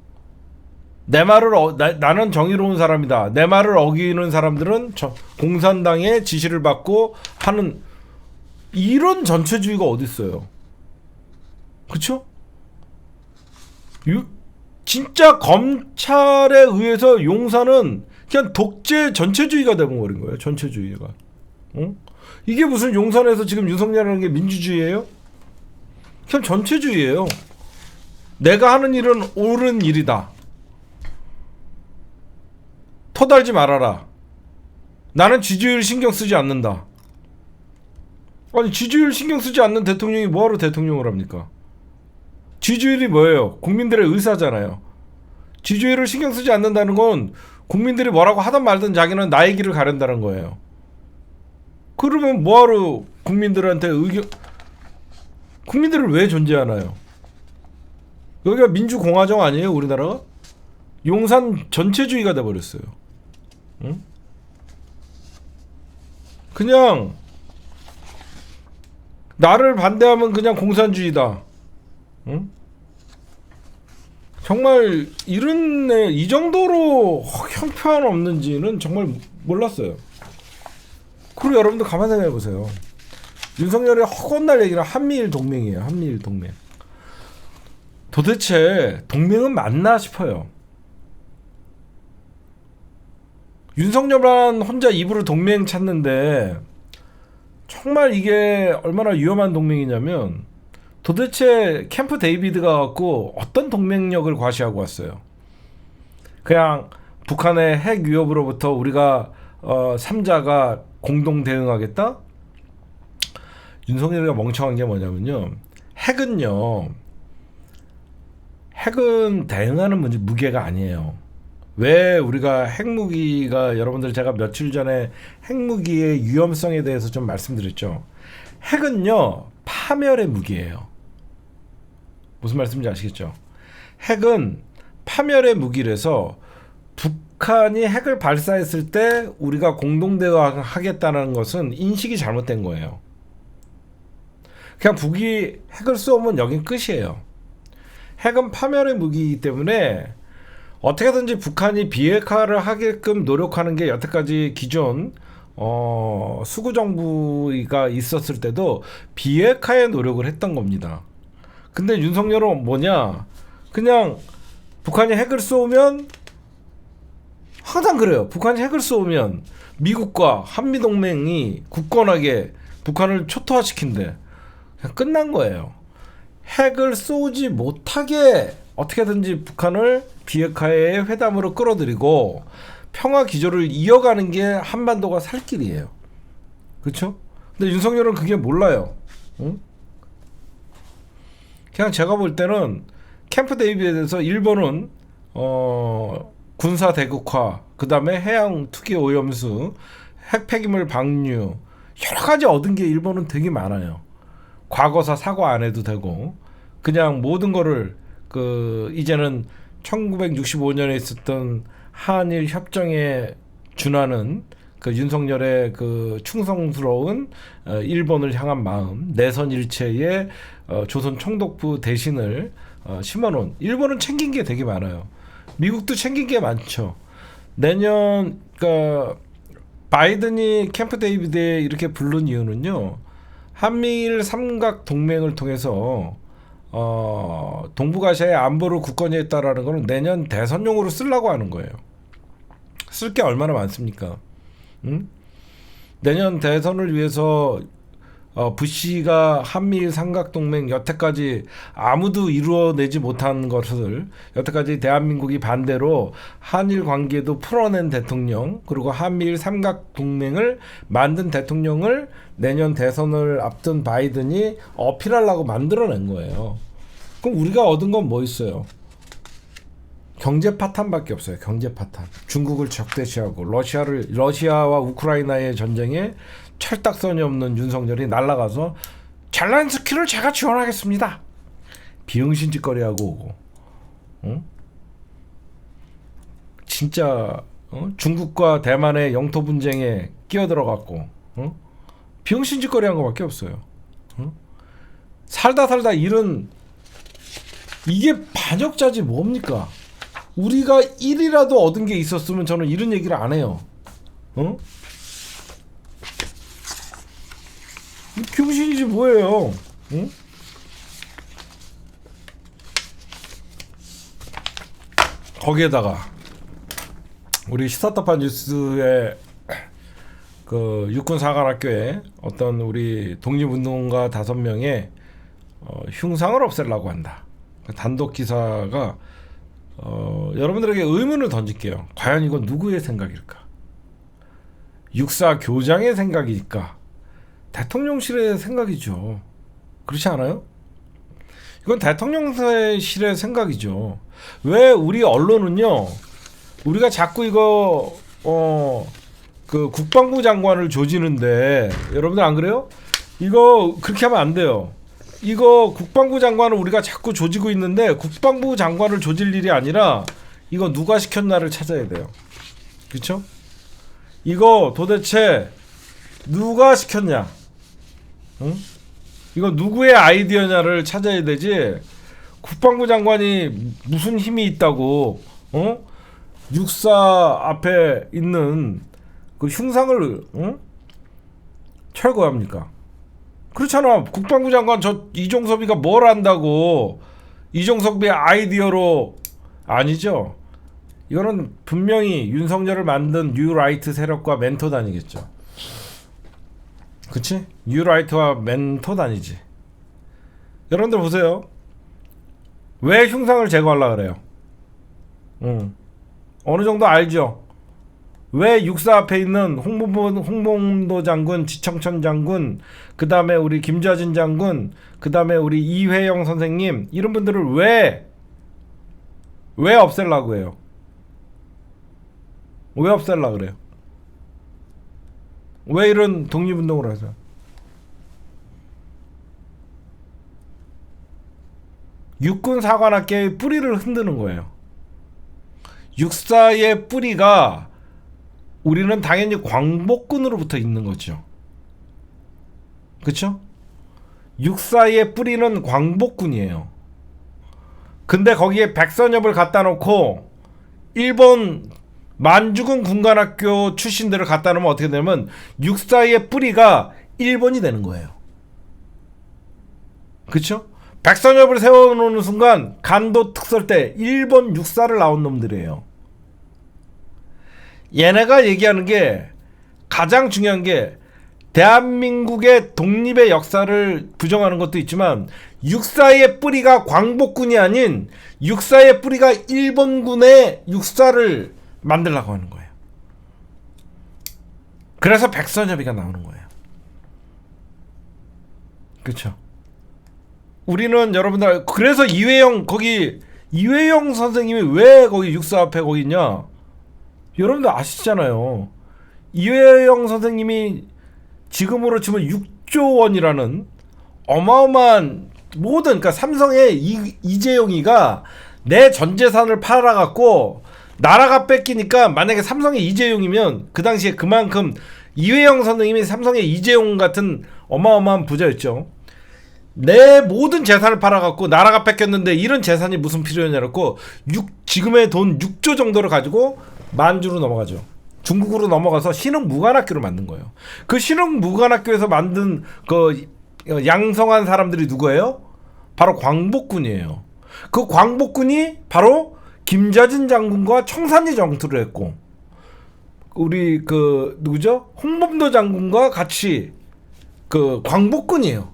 내 말을 나는 정의로운 사람이다, 내 말을 어기는 사람들은 공산당의 지시를 받고 하는 이런 전체주의가 어딨어요. 그쵸? 진짜 검찰에 의해서 용산은 그냥 독재 전체주의가 되어버린 거예요. 전체주의가. 응? 이게 무슨 용산에서 지금 윤석열이라는 게 민주주의예요? 그냥 전체주의예요. 내가 하는 일은 옳은 일이다. 터달지 말아라. 나는 지지율 신경 쓰지 않는다. 아니, 지지율 신경 쓰지 않는 대통령이 뭐하러 대통령을 합니까? 지지율이 뭐예요? 국민들의 의사잖아요. 지지율을 신경 쓰지 않는다는 건 국민들이 뭐라고 하든 말든 자기는 나의 길을 가른다는 거예요. 그러면 뭐하러 국민들한테 국민들을 왜 존재하나요? 여기가 민주공화정 아니에요, 우리나라가? 용산 전체주의가 돼버렸어요. 응? 그냥 나를 반대하면 그냥 공산주의다. 응? 정말 이 정도로 형편없는지는 정말 몰랐어요. 그리고 여러분들 가만 생각해 보세요. 윤석열의 허건날 얘기는 한미일 동맹이에요. 한미일 동맹. 도대체 동맹은 맞나 싶어요. 윤석열만 혼자 입으로 동맹 찾는데 정말 이게 얼마나 위험한 동맹이냐면, 도대체 캠프 데이비드가 갖고 어떤 동맹력을 과시하고 왔어요. 그냥 북한의 핵 위협으로부터 우리가 3자가 공동 대응하겠다? 윤석열이가 멍청한 게 뭐냐면요, 핵은요, 핵은 대응하는 무게가 아니에요. 왜 우리가 핵무기가, 여러분들 제가 며칠 전에 핵무기의 위험성에 대해서 좀 말씀드렸죠. 핵은요, 파멸의 무기예요. 무슨 말씀인지 아시겠죠? 핵은 파멸의 무기라서 북한이 핵을 발사했을 때 우리가 공동대응하겠다는 것은 인식이 잘못된 거예요. 그냥 북이 핵을 쏘면 여긴 끝이에요. 핵은 파멸의 무기이기 때문에 어떻게든지 북한이 비핵화를 하게끔 노력하는 게 여태까지 기존 수구 정부가 있었을 때도 비핵화에 노력을 했던 겁니다. 근데 윤석열은 뭐냐? 그냥 북한이 핵을 쏘면, 항상 그래요. 북한이 핵을 쏘면 미국과 한미동맹이 굳건하게 북한을 초토화시킨대. 그냥 끝난 거예요. 핵을 쏘지 못하게 어떻게든지 북한을 비핵화의 회담으로 끌어들이고 평화 기조를 이어가는 게 한반도가 살 길이에요. 그렇죠? 근데 윤석열은 그게 몰라요. 응? 그냥 제가 볼 때는 캠프 데이비드에 대해서 일본은 군사 대국화, 그 다음에 해양 투기 오염수, 핵 폐기물 방류, 여러 가지 얻은 게 일본은 되게 많아요. 과거사 사과 안 해도 되고, 그냥 모든 거를 이제는 1965년에 있었던 한일 협정에 준하는 그 윤석열의 그 충성스러운 일본을 향한 마음, 내선 일체의 조선 총독부 대신을 심어놓은, 일본은 챙긴 게 되게 많아요. 미국도 챙긴 게 많죠. 내년 바이든이 캠프 데이비드에 이렇게 부른 이유는요, 한미일 삼각 동맹을 통해서 동북아시아의 안보를 굳건히 했다라는 거는 내년 대선용으로 쓰려고 하는 거예요. 쓸 게 얼마나 많습니까? 응? 내년 대선을 위해서 부시가 한미일 삼각동맹 여태까지 아무도 이루어내지 못한 것을 여태까지 대한민국이 반대로 한일 관계도 풀어낸 대통령, 그리고 한미일 삼각동맹을 만든 대통령을 내년 대선을 앞둔 바이든이 어필하려고 만들어낸 거예요. 그럼 우리가 얻은 건 뭐 있어요? 경제 파탄밖에 없어요. 경제 파탄. 중국을 적대시하고 러시아와 우크라이나의 전쟁에 철딱선이 없는 윤석열이 날아가서 젤란스키를 제가 지원하겠습니다. 비응신 짓거리하고 오고, 응? 진짜 중국과 대만의 영토 분쟁에 끼어들어갔고, 응? 비응신 짓거리한 거밖에 없어요. 응? 살다 이런, 이게 반역자지 뭡니까? 우리가 1이라도 얻은 게 있었으면 저는 이런 얘기를 안 해요. 어? 병신이지 뭐예요? 응? 거기에다가 우리 시사타파 뉴스에 그 육군사관학교에 어떤 우리 독립운동가 5명의 흉상을 없애려고 한다. 단독 기사가 여러분들에게 의문을 던질게요. 과연 이건 누구의 생각일까? 육사 교장의 생각일까? 대통령실의 생각이죠. 그렇지 않아요? 이건 대통령실의 생각이죠. 왜 우리 언론은요, 우리가 자꾸 이거 그 국방부 장관을 조지는데, 여러분들 안 그래요? 이거 그렇게 하면 안 돼요. 이거 국방부 장관을 우리가 자꾸 조지고 있는데, 국방부 장관을 조질 일이 아니라 이거 누가 시켰나를 찾아야 돼요. 그렇죠? 이거 도대체 누가 시켰냐? 응? 이거 누구의 아이디어냐를 찾아야 되지. 국방부 장관이 무슨 힘이 있다고 육사 앞에 있는 그 흉상을 철거합니까? 그렇잖아. 국방부 장관 저 이종섭이가 뭘 안다고. 이종섭의 아이디어로. 아니죠. 이거는 분명히 윤석열을 만든 뉴라이트 세력과 멘토단이겠죠. 그치? 뉴라이트와 멘토단이지. 여러분들 보세요. 왜 흉상을 제거하려고 그래요? 어느 정도 알죠? 왜 육사 앞에 있는 홍범도 장군, 지청천 장군, 그 다음에 우리 김좌진 장군, 그 다음에 우리 이회영 선생님, 이런 분들을 왜 왜 없애려고 해요? 왜 없애려고 그래요? 왜 이런 독립운동을 하죠? 육군사관학계의 뿌리를 흔드는 거예요. 육사의 뿌리가 우리는 당연히 광복군으로부터 있는 거죠. 그쵸? 육사의 뿌리는 광복군이에요. 근데 거기에 백선엽을 갖다 놓고 일본 만주군 군관학교 출신들을 갖다 놓으면 어떻게 되냐면 육사의 뿌리가 일본이 되는 거예요. 그쵸? 백선엽을 세워놓는 순간 간도 특설대 일본 육사를 나온 놈들이에요. 얘네가 얘기하는 게 가장 중요한 게 대한민국의 독립의 역사를 부정하는 것도 있지만 육사의 뿌리가 광복군이 아닌 육사의 뿌리가 일본군의 육사를 만들려고 하는 거예요. 그래서 백선엽이가 나오는 거예요. 그렇죠? 우리는 여러분들 그래서 이회영 선생님이 왜 거기 육사 앞에 거기 있냐? 여러분들 아시잖아요. 이회영 선생님이 지금으로 치면 6조 원이라는 어마어마한 모든 그러니까 삼성의 이재용이가 내 전 재산을 팔아갖고 나라가 뺏기니까 만약에 삼성의 이재용이면 그 당시에 그만큼 이회영 선생님이 삼성의 이재용 같은 어마어마한 부자였죠. 내 모든 재산을 팔아갖고 나라가 뺏겼는데 이런 재산이 무슨 필요냐고 지금의 돈 6조 정도를 가지고 만주로 넘어가죠. 중국으로 넘어가서 신흥무관학교를 만든 거예요. 그 신흥무관학교에서 만든 그 양성한 사람들이 누구예요? 바로 광복군이에요. 그 광복군이 바로 김좌진 장군과 청산리 전투를 했고 우리 그 누구죠? 홍범도 장군과 같이 그 광복군이에요.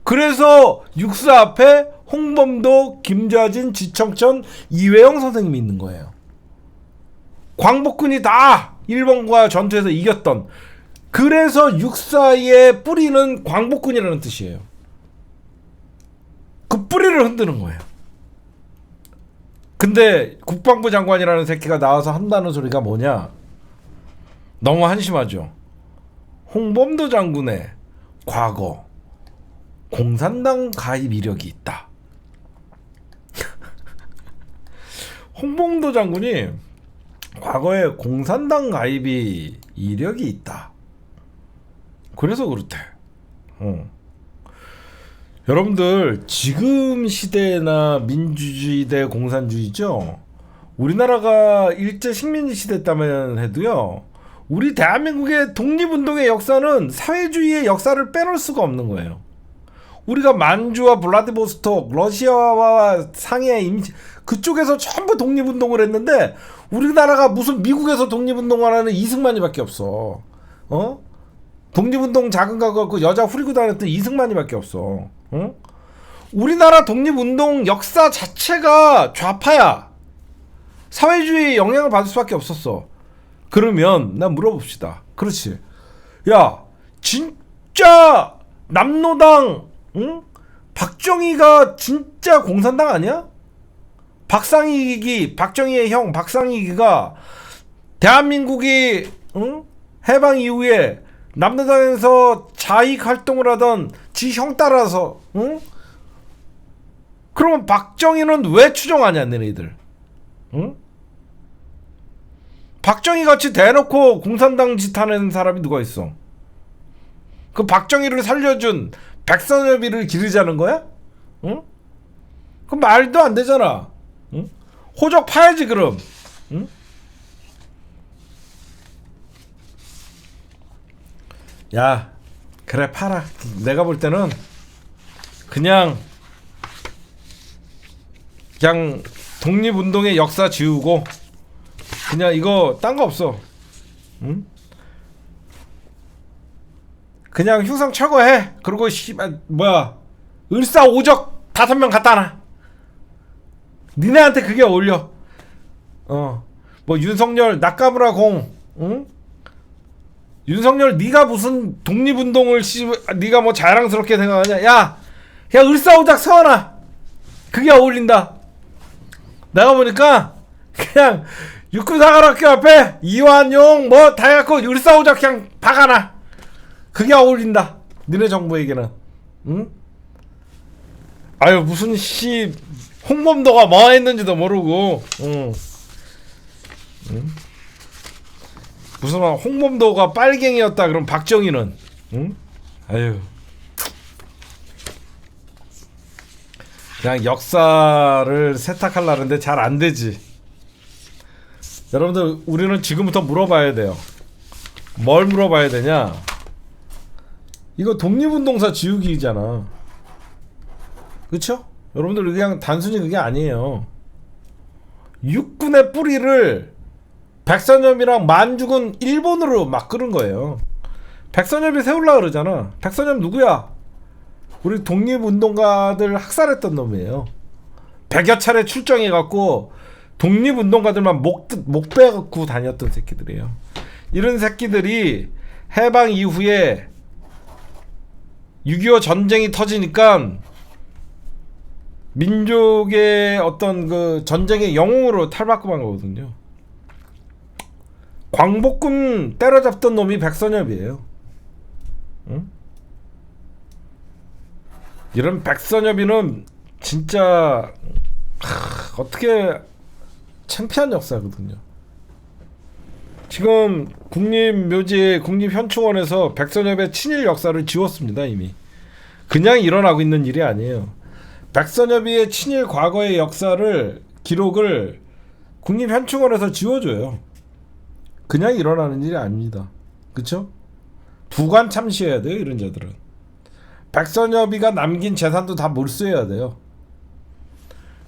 그래서 육사 앞에 홍범도, 김좌진, 지청천, 이회영 선생님이 있는 거예요. 광복군이 다 일본과 전투에서 이겼던 그래서 육사의 뿌리는 광복군이라는 뜻이에요. 그 뿌리를 흔드는 거예요. 근데 국방부 장관이라는 새끼가 나와서 한다는 소리가 뭐냐? 너무 한심하죠. 홍범도 장군의 과거 공산당 가입 이력이 있다. 홍범도 장군이 과거에 공산당 가입이 이력이 있다. 그래서 그렇대. 여러분들 지금 시대나 민주주의 대 공산주의죠. 우리나라가 일제 식민지 시대였다면 해도요. 우리 대한민국의 독립운동의 역사는 사회주의의 역사를 빼놓을 수가 없는 거예요. 우리가 만주와 블라디보스톡, 러시아와 상해 그쪽에서 전부 독립운동을 했는데 우리나라가 무슨 미국에서 독립운동을 하는 이승만이밖에 없어. 독립운동 자금 가갖고 여자 후리고 다녔던 이승만이밖에 없어. 우리나라 독립운동 역사 자체가 좌파야. 사회주의의 영향을 받을 수밖에 없었어. 그러면 나 물어봅시다. 그렇지. 야, 진짜 남노당 박정희가 진짜 공산당 아니야? 박정희의 형 박상익이가 대한민국이 해방 이후에 남노당에서 자익 활동을 하던 지 형 따라서 그러면 박정희는 왜 추종하냐 너희들? 박정희 같이 대놓고 공산당 짓 하는 사람이 누가 있어? 그 박정희를 살려준 백선엽이를 기르자는 거야? 그 말도 안 되잖아. 호적 파야지 그럼. 야, 그래 팔아. 내가 볼 때는 그냥 독립운동의 역사 지우고 그냥 이거 딴 거 없어. 그냥 흉상 철거해. 그리고 을사오적 5명 갖다 놔. 니네한테 그게 어울려. 뭐 윤석열 나카무라 공, 윤석열 네가 무슨 독립운동을 네가 뭐 자랑스럽게 생각하냐? 야 을사오적 세워놔. 그게 어울린다. 내가 보니까 그냥 육군사관학교 앞에 이완용 뭐 다 해갖고 율사오적 그냥 박아놔. 그게 어울린다 니네 정부에게는. 응? 아유 무슨 씨 홍범도가 뭐 했는지도 모르고. 응. 응? 무슨 홍범도가 빨갱이였다 그럼 박정희는. 응? 아유 그냥 역사를 세탁하려는데 잘 안되지. 여러분들 우리는 지금부터 물어봐야 돼요. 뭘 물어봐야 되냐. 이거 독립운동사 지우기잖아. 그쵸? 여러분들 그냥 단순히 그게 아니에요. 육군의 뿌리를 백선엽이랑 만주군 일본으로 막 끄는 거예요. 백선엽이 세우려고 그러잖아. 백선엽 누구야? 우리 독립운동가들 학살했던 놈이에요. 100여 차례 출정해갖고 독립운동가들만 목 빼갖고 다녔던 새끼들이에요. 이런 새끼들이 해방 이후에 6.25 전쟁이 터지니까 민족의 어떤 그 전쟁의 영웅으로 탈바꿈한 거거든요. 광복군 때려잡던 놈이 백선엽이에요. 응? 이런 백선엽이는 진짜 어떻게 창피한 역사거든요. 지금 국립묘지 국립현충원에서 백선엽의 친일 역사를 지웠습니다. 이미. 그냥 일어나고 있는 일이 아니에요. 백선엽의 친일 과거의 역사를 기록을 국립현충원에서 지워줘요. 그냥 일어나는 일이 아닙니다. 그쵸? 부관 참시해야 돼요. 이런 자들은. 백선엽이가 남긴 재산도 다 몰수해야 돼요.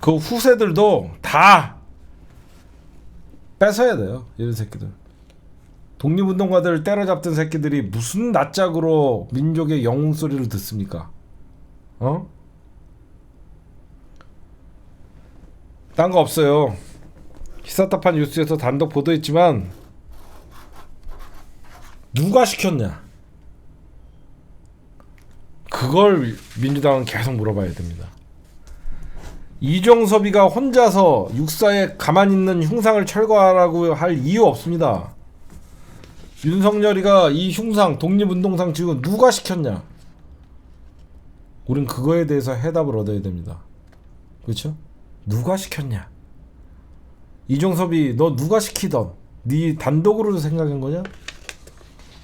그 후세들도 다 뺏어야 돼요. 이런 새끼들. 독립운동가들을 때려잡던 새끼들이 무슨 낯짝으로 민족의 영웅 소리를 듣습니까? 어? 딴 거 없어요. 히사타판 뉴스에서 단독 보도했지만 누가 시켰냐? 그걸 민주당은 계속 물어봐야 됩니다. 이종섭이가 혼자서 육사에 가만히 있는 흉상을 철거하라고 할 이유 없습니다. 윤석열이가 이 흉상 독립운동상 지금 누가 시켰냐? 우린 그거에 대해서 해답을 얻어야 됩니다. 그렇죠? 누가 시켰냐? 이종섭이 너 누가 시키던 네 단독으로 생각한 거냐?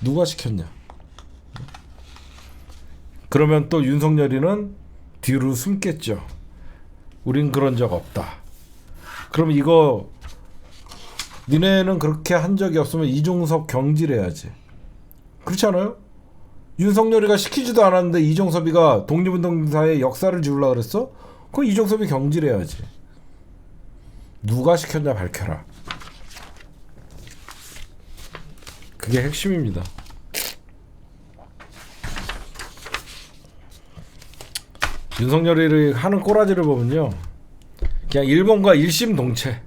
누가 시켰냐? 그러면 또 윤석열이는 뒤로 숨겠죠. 우린 그런 적 없다. 그럼 이거 니네는 그렇게 한 적이 없으면 이종섭 경질해야지. 그렇지 않아요? 윤석열이가 시키지도 않았는데 이종섭이가 독립운동사의 역사를 지우려고 그랬어? 그럼 이종섭이 경질해야지. 누가 시켰냐 밝혀라. 그게 핵심입니다. 윤석열이 하는 꼬라지를 보면요, 그냥 일본과 일심동체,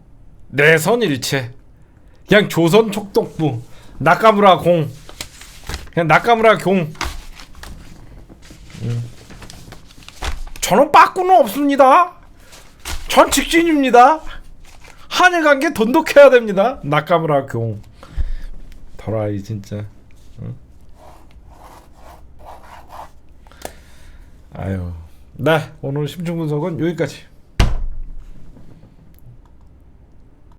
내선일체, 그냥 조선촉독부, 나카무라 공, 그냥 나카무라 경. 저는 빠꾸는 없습니다. 전 직진입니다. 한일관계 돈독해야 됩니다. 나카무라 경. 더라이 진짜. 응? 아유. 네, 오늘 심층분석은 여기까지.